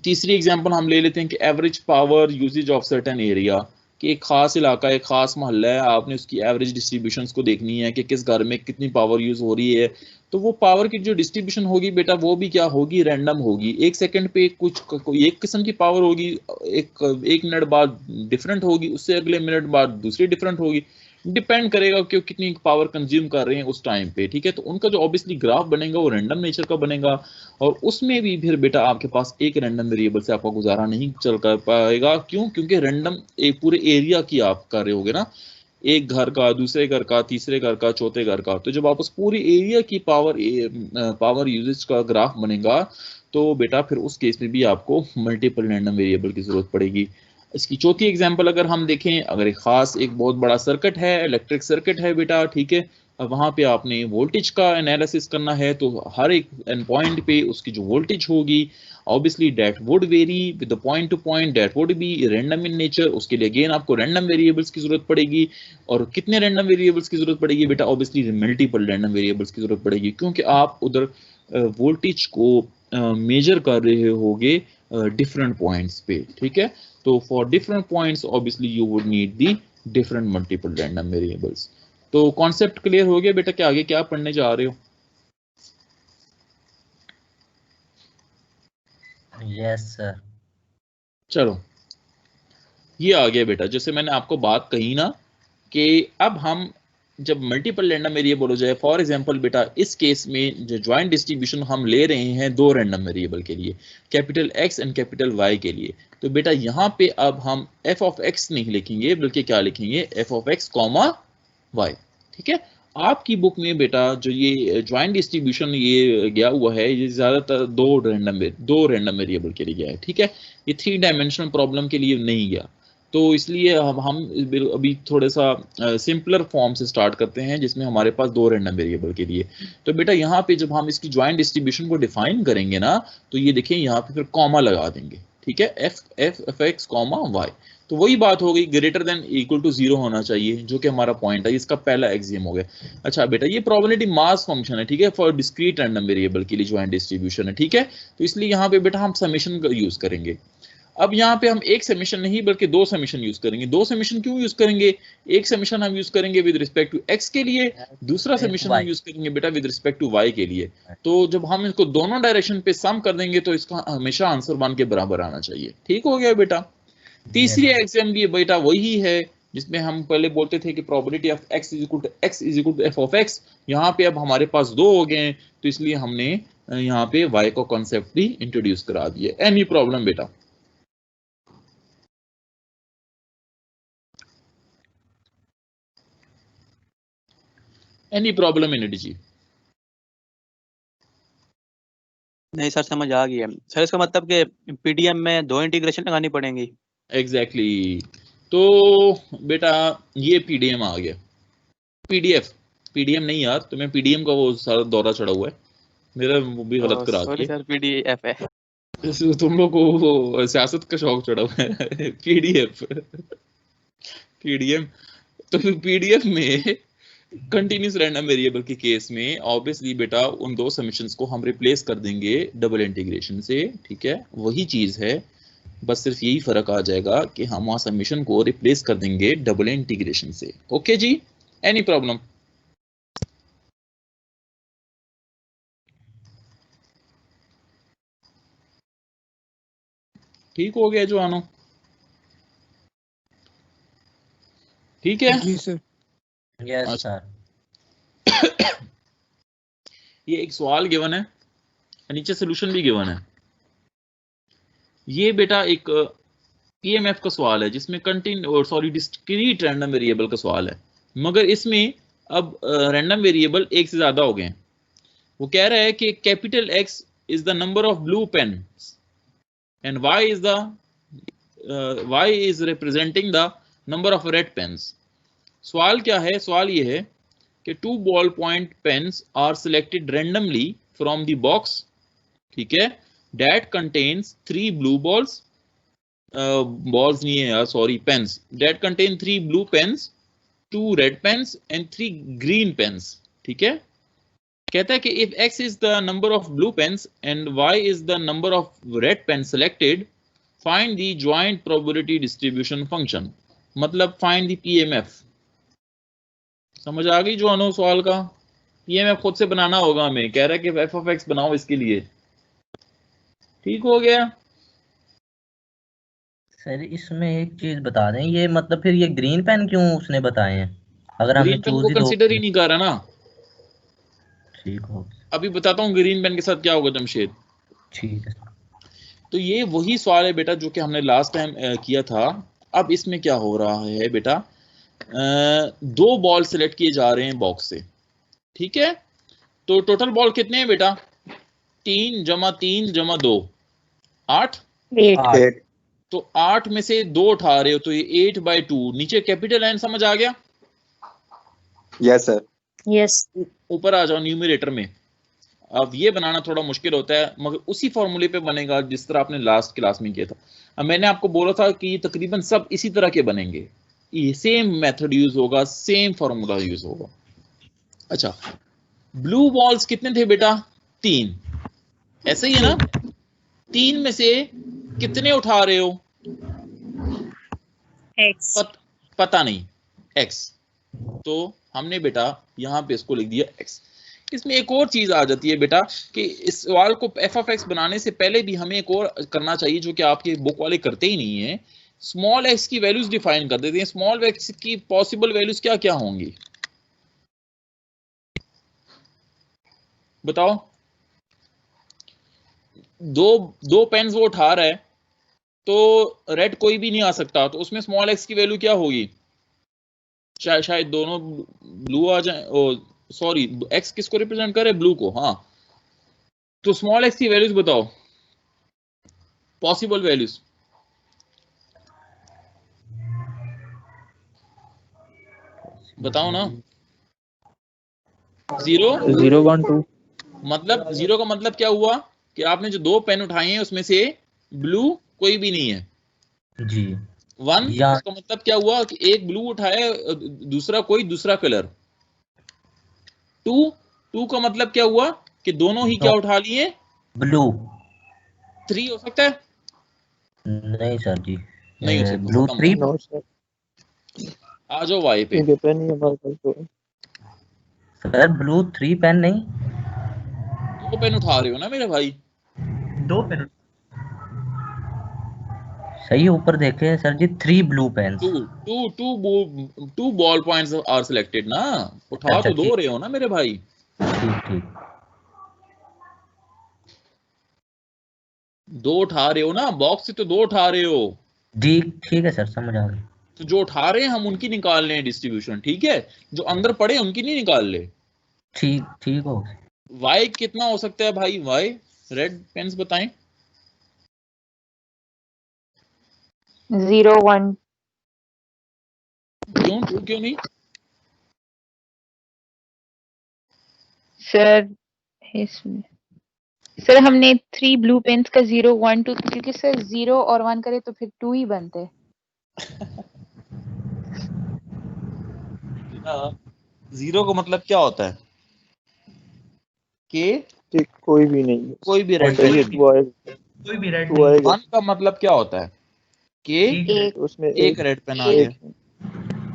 तीसरी एग्जांपल हम ले लेते हैं कि average power uses of certain area, कि एक खास इलाका एक खास मोहल्ला है, आपने उसकी एवरेज डिस्ट्रीब्यूशंस को देखनी है कि किस घर में कितनी पावर यूज हो रही है, तो वो पावर की जो डिस्ट्रीब्यूशन होगी बेटा वो भी क्या होगी, रैंडम होगी। एक सेकंड पे कोई एक किस्म की पावर होगी, एक मिनट बाद डिफरेंट होगी, उससे अगले मिनट बाद दूसरी डिफरेंट होगी, डिपेंड करेगा कि कितनी पावर कंज्यूम कर रहे हैं उस टाइम पे। ठीक है, तो उनका जो ऑब्वियसली ग्राफ बनेगा वो रैंडम नेचर का बनेगा, और उसमें भी फिर बेटा आपके पास एक रैंडम वेरिएबल से आपका गुजारा नहीं चल कर पाएगा। क्यों? क्योंकि रैंडम एक पूरे एरिया की आप कर रहे होगे ना, एक घर का, दूसरे घर का, तीसरे घर का, चौथे घर का, तो जब आप उस पूरी एरिया की पावर यूजेज का ग्राफ बनेगा तो बेटा फिर उस केस में भी आपको मल्टीपल रैंडम वेरिएबल की जरूरत पड़ेगी। इसकी चौथी एग्जांपल अगर हम देखें, अगर एक खास एक बहुत बड़ा सर्किट है, इलेक्ट्रिक सर्किट है बेटा, ठीक है, अब वहाँ पे आपने वोल्टेज का एनालिसिस करना है, तो हर एक एंड पॉइंट पे उसकी जो वोल्टेज होगी obviously that would vary with the point to point, that would be random in nature. उसके लिए अगेन आपको रैंडम वेरिएबल्स की जरूरत पड़ेगी, और कितने रैंडम वेरिएबल्स की जरूरत पड़ेगी बेटा, ऑब्वियसली मल्टीपल रैंडम वेरिएबल्स की जरूरत पड़ेगी, क्योंकि आप उधर वोल्टेज को मेजर कर रहे होगे डिफरेंट पॉइंट्स पे। ठीक है, तो for different points obviously you would need the different multiple random variables. तो कॉन्सेप्ट क्लियर हो गया बेटा कि आगे क्या पढ़ने जा रहे हो? Yes sir. चलो ये आ गया बेटा, जैसे मैंने आपको बात कही ना कि अब हम जब मल्टीपल रैंडम वेरिएबल हो जाए, फॉर एग्जांपल बेटा इस केस में जो ज्वाइंट डिस्ट्रीब्यूशन हम ले रहे हैं दो रैंडम वेरिएबल के लिए, capital X and capital Y के लिए, तो बेटा यहाँ पे अब हम एफ ऑफ एक्स नहीं लिखेंगे बल्कि क्या लिखेंगे, f of x comma y. ठीक है, आपकी बुक में बेटा जो ये ज्वाइंट डिस्ट्रीब्यूशन ये गया हुआ है ये ज्यादातर दो रैंडम वेरिएबल के लिए गया है। ठीक है, ये 3 डायमेंशनल प्रॉब्लम के लिए नहीं गया, तो इसलिए हम अभी थोड़ा सा सिंपलर फॉर्म से स्टार्ट करते हैं जिसमें हमारे पास दो रैंडम वेरिएबल के लिए। तो बेटा यहाँ पे जब हम इसकी ज्वाइंट डिस्ट्रीब्यूशन को डिफाइन करेंगे ना, तो ये देखिए यहाँ पे फिर कॉमा लगा देंगे। ठीक है, एफ एक्स कॉमा वाई, तो वही बात हो गई, ग्रेटर देन इक्वल टू 0 होना चाहिए, जो कि हमारा पॉइंट है, इसका पहला एक्सियम हो गया। अच्छा बेटा ये प्रोबेबिलिटी मास फंक्शन है, ठीक है, फॉर डिस्क्रीट रैंडम वेरिएबल के लिए ज्वाइंट डिस्ट्रीब्यूशन है। ठीक है, तो इसलिए यहाँ पे बेटा हम समेशन का यूज करेंगे। अब यहाँ पे हम एक समेशन नहीं बल्कि दो समेशन यूज करेंगे। दो समेशन क्यों यूज करेंगे? एक समेशन हम यूज करेंगे विद रिस्पेक्ट टू एक्स के लिए, दूसरा समेशन हम यूज करेंगे बेटा विद रिस्पेक्ट टू वाई के लिए। तो जब हम इसको दोनों डायरेक्शन पे सम कर देंगे तो इसका हमेशा आंसर 1 के बराबर आना चाहिए। ठीक हो गया बेटा। तीसरी एक्सियम भी बेटा वही है जिसमें हम पहले बोलते थे कि probability of x is equal to f of x। यहाँ पे अब हमारे पास दो हो गए हैं, तो इसलिए हमने यहाँ पे y को कॉन्सेप्ट भी इंट्रोड्यूस करा दिया। एनी प्रॉब्लम बेटा? एनी प्रॉब्लम इन जी? नहीं सर, समझ आ गई है सर। इसका मतलब कि पीडीएम में 2 इंटीग्रेशन लगानी पड़ेंगी। एग्जैक्टली तो बेटा ये पीडीएम आ गया, पीडीएम नहीं यार, तुम्हें पीडीएम का वो सारा दौरा चढ़ा हुआ है, मेरा वो भी गलत करा दिया। सॉरी सर, पीडीएफ है। तुम लोग को वो सियासत का शौक चढ़ा हुआ है। पीडीएम, तो पीडीएफ में कंटिन्यूस रैंडम वेरिएबल के केस में ऑब्वियसली बेटा उन दो समीशंस को हम रिप्लेस कर देंगे डबल इंटीग्रेशन से, ठीक है, वही चीज है, बस सिर्फ यही फर्क आ जाएगा कि हम वहां समीशन को रिप्लेस कर देंगे डबल इंटीग्रेशन से। ओके जी, एनी प्रॉब्लम? ठीक हो गया जो आनो? ठीक है जी सर। Yes sir. ये एक सवाल गिवन है, नीचे सोल्यूशन भी गिवन है। ये बेटा एक पीएमएफ का सवाल है जिसमें डिस्क्रीट रैंडम वेरिएबल का सवाल है, मगर इसमें अब रैंडम वेरिएबल एक से ज्यादा हो गए हैं। वो कह रहा है कि capital X is the number of blue pens and y is representing the number of red pens। सवाल क्या है? सवाल ये है कि 2 ball point pens are selected randomly from the box, ठीक है, that contains 3 blue balls, balls नहीं है यार, sorry, pens, that contain 3 blue pens, 2 red pens and 3 green pens, ठीक है। कहता है कि if x is the number of blue pens and y is the number of red pens selected, find the joint probability distribution function, मतलब find the PMF। समझ आ गई जो अनु सवाल का? PMF खुद से बनाना होगा हमें, कह रहा है कि f of x बनाओ इसके लिए। ठीक हो गया सर? इसमें एक चीज बता दें, ये मतलब फिर ये ग्रीन पेन क्यों उसने बताए हैं? अगर हमने ग्रीन पेन चूज को ही कंसीडर ही नहीं कर रहा ना। ठीक हो, अभी बताता हूँ ग्रीन पेन के साथ क्या होगा जमशेद। ठीक है। तो ये वही सवाल है बेटा जो कि हमने लास्ट टाइम किया था। अब इसमें क्या हो रहा है बेटा, 2 बॉल सिलेक्ट किए जा रहे हैं बॉक्स से, ठीक है। तो टोटल बॉल कितने हैं बेटा? 3 जमा 3 जमा 2 8। तो 8 में से 2 उठा रहे हो तो ये 8/2, नीचे कैपिटल एन, समझ आ गया? Yes sir. यस। ऊपर आ जाओ न्यूमरेटर में। अब ये बनाना थोड़ा मुश्किल होता है, मगर उसी फॉर्मूले पे बनेगा जिस तरह आपने लास्ट क्लास में किया था। अब मैंने आपको बोला था कि ये तकरीबन सब इसी तरह के बनेंगे, ये सेम मेथड यूज होगा, सेम फॉर्मूला यूज होगा। अच्छा, ब्लू बॉल्स कितने थे बेटा? 3, ऐसे ही है ना? 3 में से कितने उठा रहे हो? X। पता नहीं, x। तो हमने बेटा यहाँ पे इसको लिख दिया x। इसमें एक और चीज आ जाती है बेटा कि इस सवाल को f of x बनाने से पहले भी हमें एक और करना चाहिए जो कि आपके बुक वाले करते ही नहीं है। स्मॉल x की वैल्यूज डिफाइन कर देते हैं। स्मॉल x की पॉसिबल वैल्यूज क्या क्या होंगी बताओ? दो पेन्स वो उठा रहा है तो रेड कोई भी नहीं आ सकता, तो उसमें स्मॉल x की वैल्यू क्या होगी? शायद दोनों ब्लू आ जाए, सॉरी x किसको रिप्रेजेंट करे? ब्लू को। हाँ, तो स्मॉल x की वैल्यूज बताओ, पॉसिबल वैल्यूज। बताओ ना। 0 1 2। मतलब 0 का मतलब क्या हुआ कि आपने जो 2 पेन उठाए हैं उसमें से ब्लू कोई भी नहीं है जी। 1 इसका मतलब क्या हुआ कि एक ब्लू उठाया, दूसरा कोई दूसरा कलर। 2 का मतलब क्या हुआ कि दोनों ही क्या उठा लिए? ब्लू। 3 हो सकता है? नहीं सर जी, नहीं हो सकता। ब्लू 3। आ जाओ वाई पे। सर ब्लू 3 पेन नहीं, 2 पेन उठा रहे हो ना मेरे भाई? 2 पेन सही ऊपर देखे sir ji, 3 blue pen. 2 ball points are selected ना, उठा तो 2 रहे हो ना मेरे भाई? ठीक। 2 उठा रहे हो ना, बॉक्स से तो 2 उठा रहे हो। ठीक है सर, समझ आ गया। तो जो उठा रहे हैं हम उनकी निकाल लें डिस्ट्रीब्यूशन, ठीक है? जो अंदर पड़े उनकी नहीं निकाल ले। ठीक हो। वाई कितना हो सकता है भाई? वाई रेड पेन्स बताएं। 0 1। क्यों नहीं? सर हमने 3 ब्लू पेन्स का 0 1 2, क्योंकि सर 0 और 1 करे तो फिर 2 ही बनते। जीरो का मतलब क्या होता है? के ठीक, कोई भी नहीं है, कोई भी रेड चाहिए पेन। वो आएगा, कोई भी रेड वो नहीं आएगा, वन का मतलब क्या होता है? के एक उसमें एक रेड पेन आ गया। एक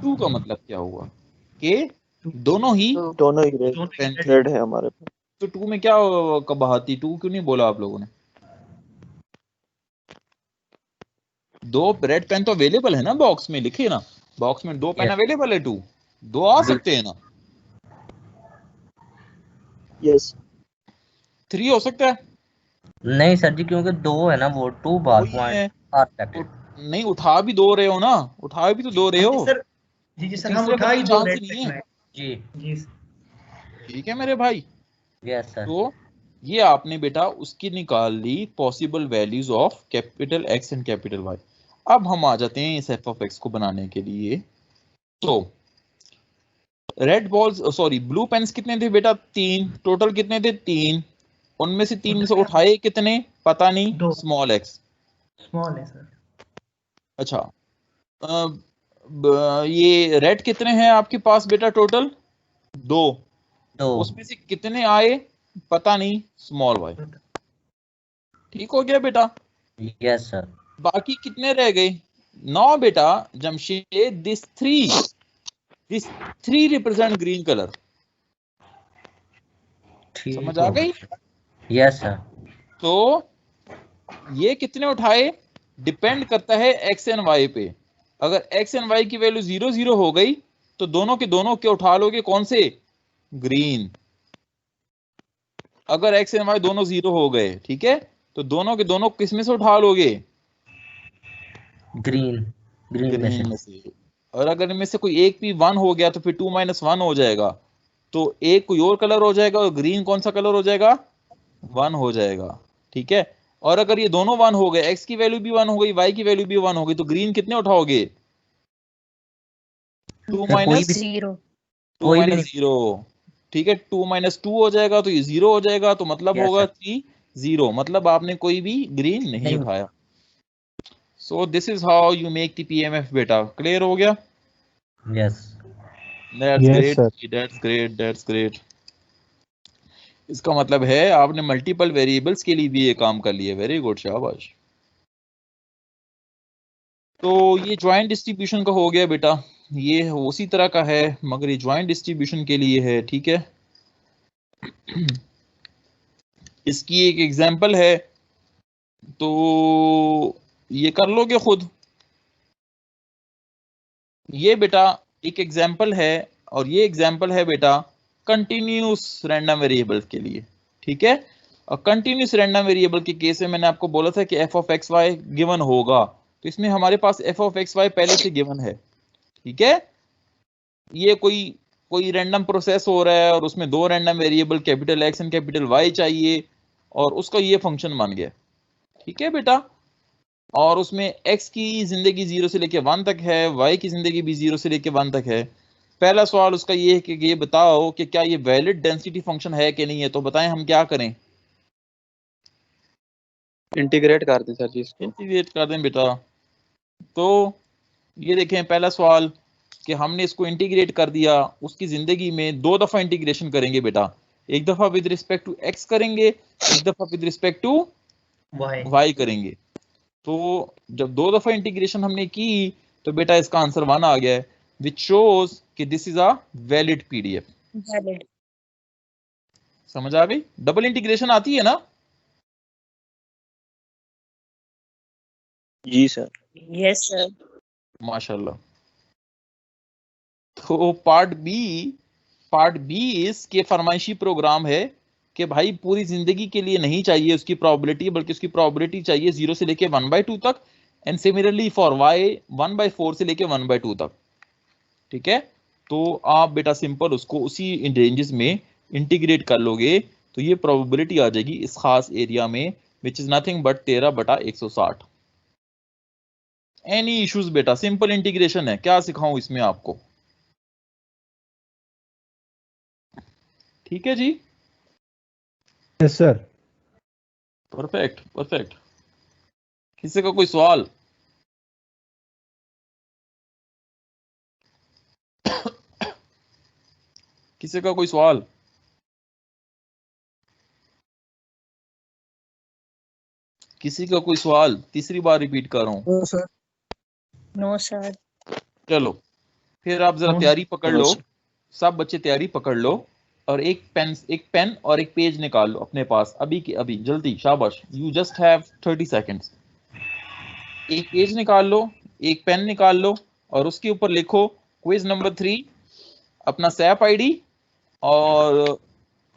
टू का मतलब क्या हुआ? के दोनों ही दोनों ही दोनों ही पेन red थे। रेड है हमारे पास। तो टू में क्या कबाहती? टू क्यों नहीं बोला आप लोगों ने? दो रेड पेन तो अवेलेबल है ना, बॉक्स में लिखे ना, बॉक्स में दो पेन Yes. अवेलेबल है, टू दो आ सकते हैं ना, यस, थ्री हो सकता है। नहीं सर जी, क्योंकि दो है ना, वो टू बार वही पॉइंट है, आर सेकंड। नहीं उठा भी दो रहे हो ना, उठा भी तो दो रहे हो, सर जी सर, हम तीसरे उठा का ही कोई दो चांस ही रेड नहीं है। पेन जी जी। ठीक है मेरे भाई। Yes sir. तो ये आपने बेटा उसकी निकाल ली possible values of capital X and capital Y. अब हम आ जाते हैं इस एफ ऑफ एक्स को बनाने के लिए। तो red balls, sorry blue pens कितने थे बेटा? तीन टोटल। कितने थे? तीन। उनमें से तीन में से उठाए कितने? पता नहीं, दो स्मॉल एक्स। स्मॉल है सर। अच्छा, ये रेड कितने हैं आपके पास बेटा टोटल? दो। दो। उसमें से कितने आए? पता नहीं, स्मॉल वाई। ठीक हो गया बेटा? Yes sir. बाकी कितने रह गए? 9 बेटा। Jamshed, this three represent green colour. ठीक समझ आ हो गई? गया। Yes sir. तो ये कितने उठाए डिपेंड करता है एक्स एंड वाई पे। अगर एक्स एंड वाई की वैल्यू 0 0 हो गई तो दोनों के उठा लोगे, कौन से? ग्रीन। अगर एक्स एंड वाई दोनों 0 हो गए, ठीक है, तो दोनों के दोनों किस में से उठा लोगे? ग्रीन। ग्रीन में से। ग्रीन में से। और अगर इनमें से कोई एक भी 1 हो गया तो फिर 2 - 1 हो जाएगा, तो एक कोई और कलर हो जाएगा और ग्रीन कौन सा कलर हो जाएगा? 1 हो जाएगा। ठीक है। और अगर ये दोनों 1 हो गए, एक्स की वैल्यू भी 1 हो गई, वाई की वैल्यू भी 1 हो गई, तो ग्रीन कितने उठाओगे? 2 कोई भी माइनस जीरो। 2 कोई भी माइनस 0। ठीक है, 2 - 2 हो जाएगा तो ये 0 हो जाएगा, तो मतलब यस होगा सर। कि 0, मतलब आपने कोई भी ग्रीन नहीं नहीं। उठाया। So this is how you make the PMF बेटा। क्लियर हो गया? Yes. That's yes great, sir. That's great, that's great. इसका मतलब है आपने मल्टीपल वेरिएबल्स के लिए भी ये काम कर लिया। वेरी गुड, शाबाश। तो ये ज्वाइंट डिस्ट्रीब्यूशन का हो गया बेटा, ये उसी तरह का है मगर ये ज्वाइंट डिस्ट्रीब्यूशन के लिए है। ठीक है, इसकी एक एग्जांपल है, तो ये कर लोगे खुद। ये बेटा एक एग्जांपल है, और ये एग्जांपल है बेटा कंटिन्यूस रैंडम वेरिएबल के लिए। ठीक है, और कंटिन्यूस रैंडम वेरिएबल के केस में मैंने आपको बोला था कि f of x y given होगा, तो इसमें हमारे पास एफ ऑफ एक्स वाई पहले से गिवन है। ठीक है, ये कोई रैंडम प्रोसेस हो रहा है और उसमें दो random variable capital X and capital Y चाहिए, और उसका ये फंक्शन बन गया। ठीक है बेटा, और उसमें x की जिंदगी 0 से लेके 1 तक है, y की जिंदगी भी 0 से लेके 1 तक है। पहला सवाल उसका ये है कि ये बताओ कि क्या ये वैलिड डेंसिटी फंक्शन है कि नहीं है, तो बताएं हम क्या करें? इंटीग्रेट कर दें सर जी इसको। इंटीग्रेट कर दें बेटा। तो ये देखें पहला सवाल कि हमने इसको इंटीग्रेट कर दिया, उसकी जिंदगी में 2 दफा इंटीग्रेशन करेंगे बेटा। एक दफा विद रिस्पेक्ट टू x करेंगे, एक दफा विद रिस्पेक्ट टू y करेंगे। तो जब 2 दफा इंटीग्रेशन हमने की तो बेटा इसका आंसर 1 आ गया है, विच शोज कि this is a valid PDF. Valid. समझ आ गई? डबल इंटीग्रेशन आती है ना? जी सर। Yes sir. माशाल्लाह। तो पार्ट बी इसके फरमाइशी प्रोग्राम है कि भाई पूरी जिंदगी के लिए नहीं चाहिए उसकी प्रोबेबिलिटी, बल्कि उसकी प्रोबेबिलिटी चाहिए 0 से लेके 1/2 तक, एंड सिमिलरली फॉर y 1/4 से लेके 1/2 तक। ठीक है, तो आप बेटा सिंपल उसको उसी रेंजेस में इंटीग्रेट कर लोगे तो ये प्रोबेबिलिटी आ जाएगी इस खास एरिया में, विच is nothing but 13/160। Any issues बेटा? सिंपल इंटीग्रेशन है, क्या सिखाऊं इसमें आपको? ठीक है जी, यस सर। Perfect perfect. किसी का कोई सवाल? किसी का कोई सवाल? किसी का कोई सवाल? तीसरी बार रिपीट कर रहा हूँ। No sir. चलो फिर आप जरा तैयारी पकड़ लो, सब बच्चे तैयारी पकड़ लो और एक पेन और एक पेज निकाल लो अपने पास अभी के अभी, जल्दी, शाबाश। You just have 30 seconds. एक पेज निकाल लो, एक पेन निकाल लो और उसके ऊपर लिखो क्विज नंबर 3, अपना सैप आईडी और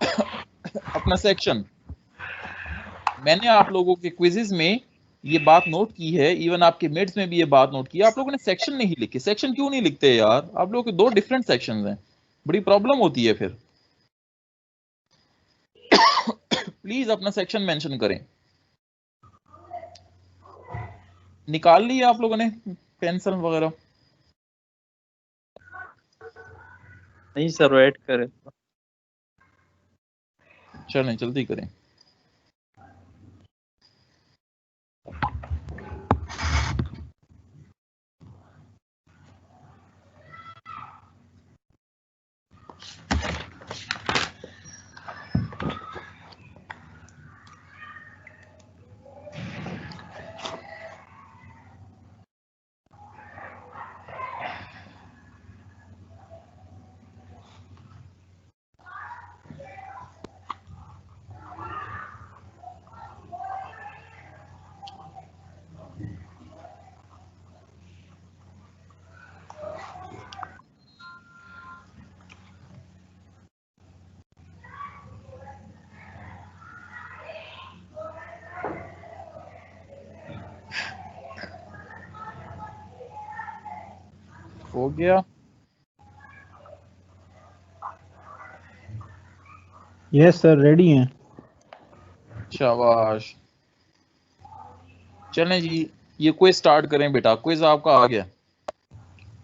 अपना सेक्शन। मैंने आप लोगों के क्विजेज में ये बात नोट की है, इवन आपके मिड्स में भी ये बात नोट की है, आप लोगों ने सेक्शन नहीं लिखे। सेक्शन क्यों नहीं लिखते यार? आप लोगों के 2 डिफरेंट सेक्शंस हैं, बड़ी प्रॉब्लम होती है फिर। प्लीज अपना सेक्शन मेंशन करें। निकाल लिया आप लोगों ने पेंसिल वगैरह? नहीं सर, वेट करें। चलें जल्दी करें। हो गया? यस सर, रेडी हैं। शाबाश। चलें जी, ये क्विज स्टार्ट करें बेटा। क्विज आपका आ गया,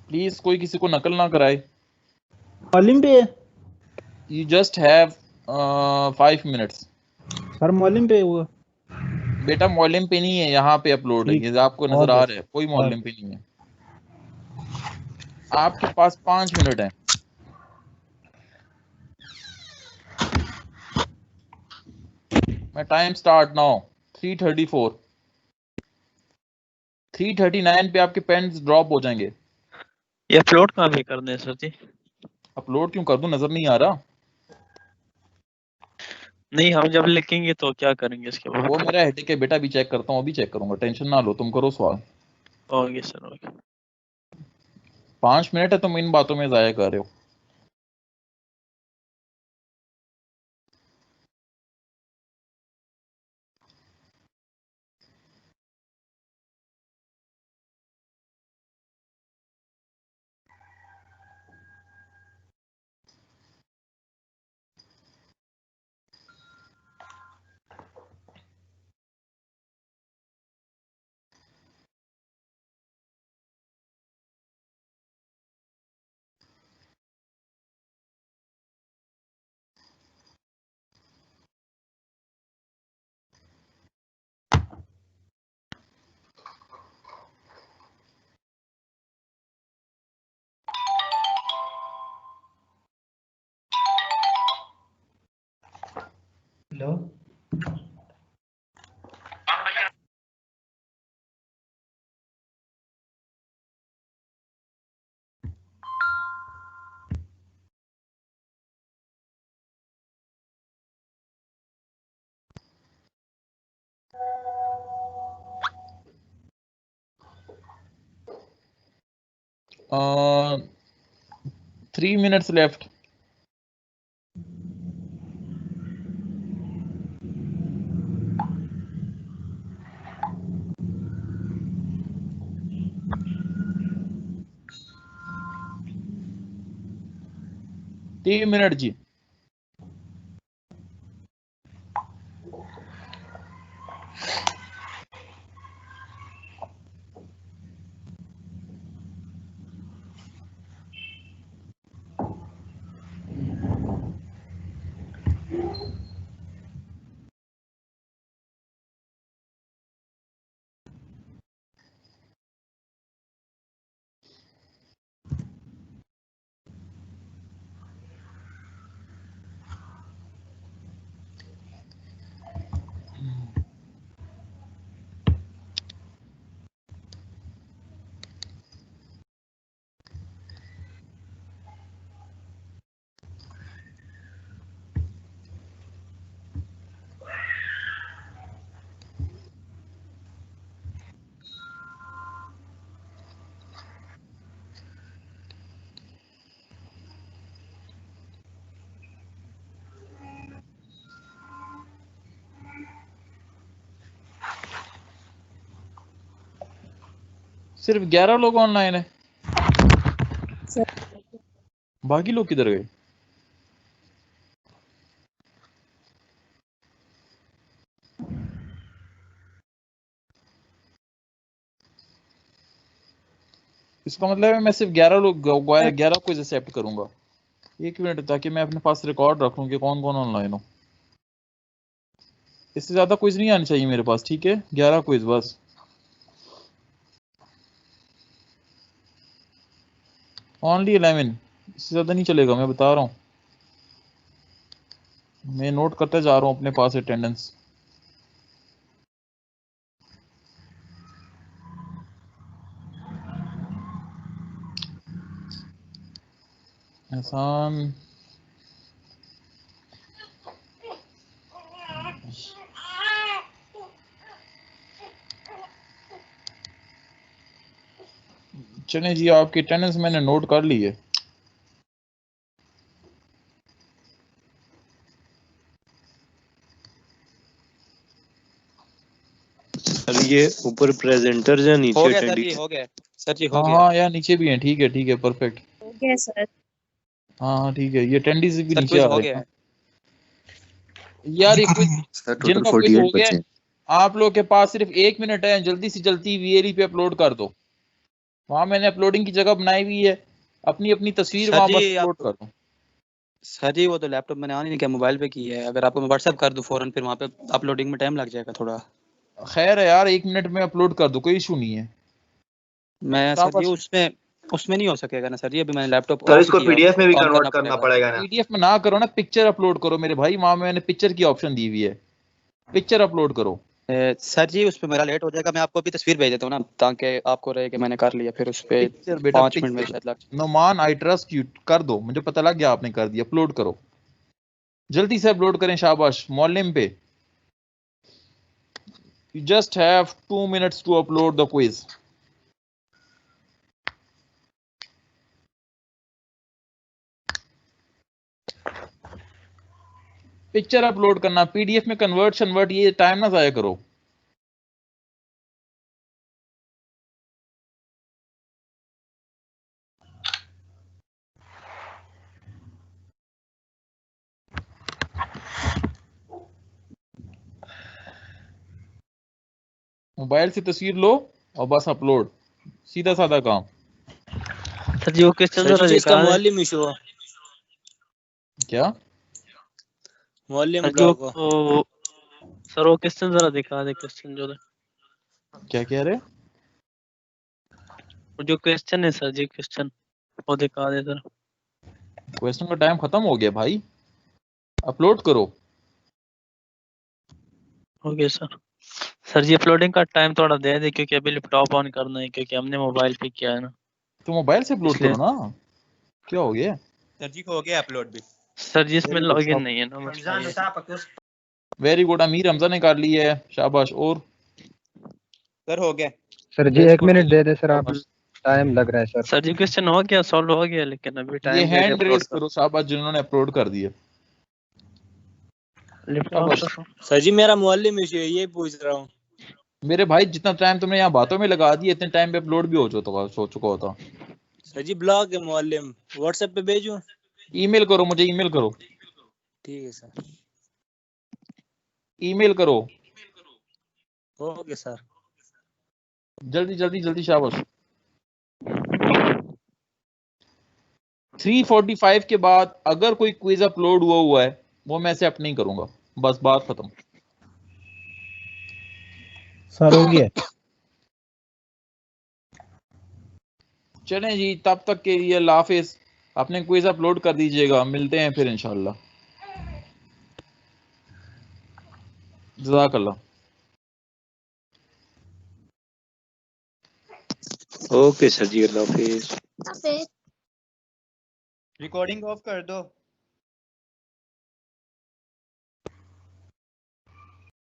प्लीज कोई किसी को नकल ना कराए। मॉलिम पे? You just have 5 minutes. Sir मॉलिम पे हुआ? बेटा मॉलिम पे नहीं है, यहाँ पे अपलोड है, ये आपको नजर आ रहा है, कोई मॉलिम पे नहीं है। आपके पास 5 मिनट है। मैं टाइम स्टार्ट नाउ। 3:34, 3:39 पे आपके पेन्स ड्रॉप हो जाएंगे। ये अपलोड कहाँ पे कर दें सर जी? अपलोड क्यों कर दूं, नजर नहीं आ रहा? नहीं, हम जब लिखेंगे तो क्या करेंगे इसके बाद? वो मेरा हेडेक है बेटा, अभी चेक करता हूँ, अभी चेक करूंगा, टेंशन ना लो, तुम करो सवाल। Okay sir, okay. 5 मिनट है, तुम इन बातों में जाया कर रहे हो। Hello, uh, 3 minutes left. तीन मिनट जी। सिर्फ 11 लोग ऑनलाइन है, सर बाकी लोग किधर गए? इसका मतलब है मैं सिर्फ 11 लोग 11 को एक्सेप्ट करूंगा। एक मिनट, ताकि मैं अपने पास रिकॉर्ड रखूं कि कौन कौन ऑनलाइन हो। इससे ज्यादा क्विज नहीं आनी चाहिए मेरे पास, ठीक है? 11 क्विज बस। ओनली 11, इससे ज्यादा नहीं चलेगा, मैं बता रहा हूँ। मैं नोट करते जा रहा हूँ अपने पास अटेंडेंस। एहसान, चले जी, आपकी अटेंडेंस मैंने नोट कर ली है। सर ये ऊपर प्रेजेंटर या नीचे हो गया सर जी, अटेंडेंस? हो गया सर जी, हो हाँ गया। हाँ, यार नीचे भी हैं, ठीक है, परफेक्ट। हो गया सर। हाँ हाँ ठीक है, ये अटेंडेंस भी सर नीचे क्विज आ हो रहे गया हैं है। यार। ये क्विज सर टोटल जिनका क्विज 48 हो गया बचे है, आप लोग के पास सिर्फ 1 मिनट है, जल्दी से जल्दी वीएलई पे अपलोड कर दो। वहां मैंने अपलोडिंग की जगह बनाई हुई है, अपनी अपनी तस्वीर सर वहां बस जी अपलोड आप कर दो। सर जी वो तो लैपटॉप मैंने ऑन ही नहीं किया, मोबाइल पे की है। अगर आपको मैं व्हाट्सएप कर दूं फौरन, फिर वहाँ पे अपलोडिंग में टाइम लग जाएगा थोड़ा। खैर है यार, 1 मिनट में अपलोड कर दो, कोई इशू नहीं है। मैं सर जी उसमें उसमें नहीं हो सकेगा ना सर जी, अभी मैंने लैपटॉप सर ऑफ इसको किया, पीडीएफ में भी ऑन कन्वर्ट करना पड़ेगा ना? पीडीएफ में ना करो ना, पिक्चर अपलोड करो मेरे भाई, वहां मैंने पिक्चर की ऑप्शन दी हुई है, पिक्चर अपलोड करो। सर जी उस पे मेरा लेट हो जाएगा, मैं आपको अभी तस्वीर भेज देता हूँ ना, ताकि आपको रहे कि मैंने कर लिया। फिर उस पे पिक्चर बेटा 5 मिनट में पिक्चर। शायद लग। नोमान आई ट्रस्ट यू, कर दो, मुझे पता लग गया आपने कर दिया, अपलोड करो जल्दी से, अपलोड करें। शाबाश मौलिम पे। You just have 2 minutes to upload the quiz. Picture upload करना, पीडीएफ में कन्वर्ट, ये टाइम ना जाया करो। मोबाइल से तस्वीर लो और बस अपलोड, सीधा साधा काम। सर जी वो क्वेश्चन जरा इसका दिखा दें। मौलिम इशू है, क्या मौलिम सर जी ब्लॉक हो। सर वो क्वेश्चन जरा दिखा दे, क्वेश्चन जो क्या कह रहे? वो जो क्वेश्चन है सर जी, क्वेश्चन वो दिखा दे सर। क्वेश्चन का टाइम खत्म हो गया भाई, अपलोड करो। हो गया सर। सर जी अपलोडिंग का टाइम थोड़ा दे दे, क्योंकि अभी लैपटॉप ऑन करना है, क्योंकि हमने मोबाइल पे किया है ना। तो मोबाइल से अपलोड इसलिए करो ना, क्या हो गया? सर जी को हो गया अपलोड भी। सर जी इसमें लॉगिन नहीं है ना, मसला ये। वेरी गुड, अमीर हमजा ने कर ली है, शाबाश। और सर हो गया सर जी 1 मिनट दे दे सर, आप टाइम लग रहा है सर। सर जी क्वेश्चन हो गया, सॉल्व हो गया, लेकिन अभी ये टाइम हैंड रेस करो, शाबाश जिन्होंने अपलोड कर दिया। सर जी मेरा मौलिम इशू है, ये पूछ रहा हूँ। मेरे भाई जितना टाइम तुमने यहाँ बातों में लगा दिया, इतने टाइम पे अपलोड भी हो चुका होता। सर जी ब्लॉग है मौलिम, व्हाट्सएप पे भेजूं? ईमेल करो, मुझे ईमेल करो, ठीक है सर। ईमेल करो ओके सर। जल्दी जल्दी जल्दी, शाबाश। 3:45 के बाद अगर कोई क्विज अपलोड हुआ है, वो मैं एक्सेप्ट नहीं करूंगा, बस बात खत्म। सर हो गया। चलें जी, तब तक के लिए अल्लाह हाफिज। अपने क्विज अपलोड कर दीजिएगा, मिलते हैं फिर इंशाल्लाह। जज़ाकल्लाह। ओके सर जी, अल्लाह हाफिज। रिकॉर्डिंग ऑफ कर दो।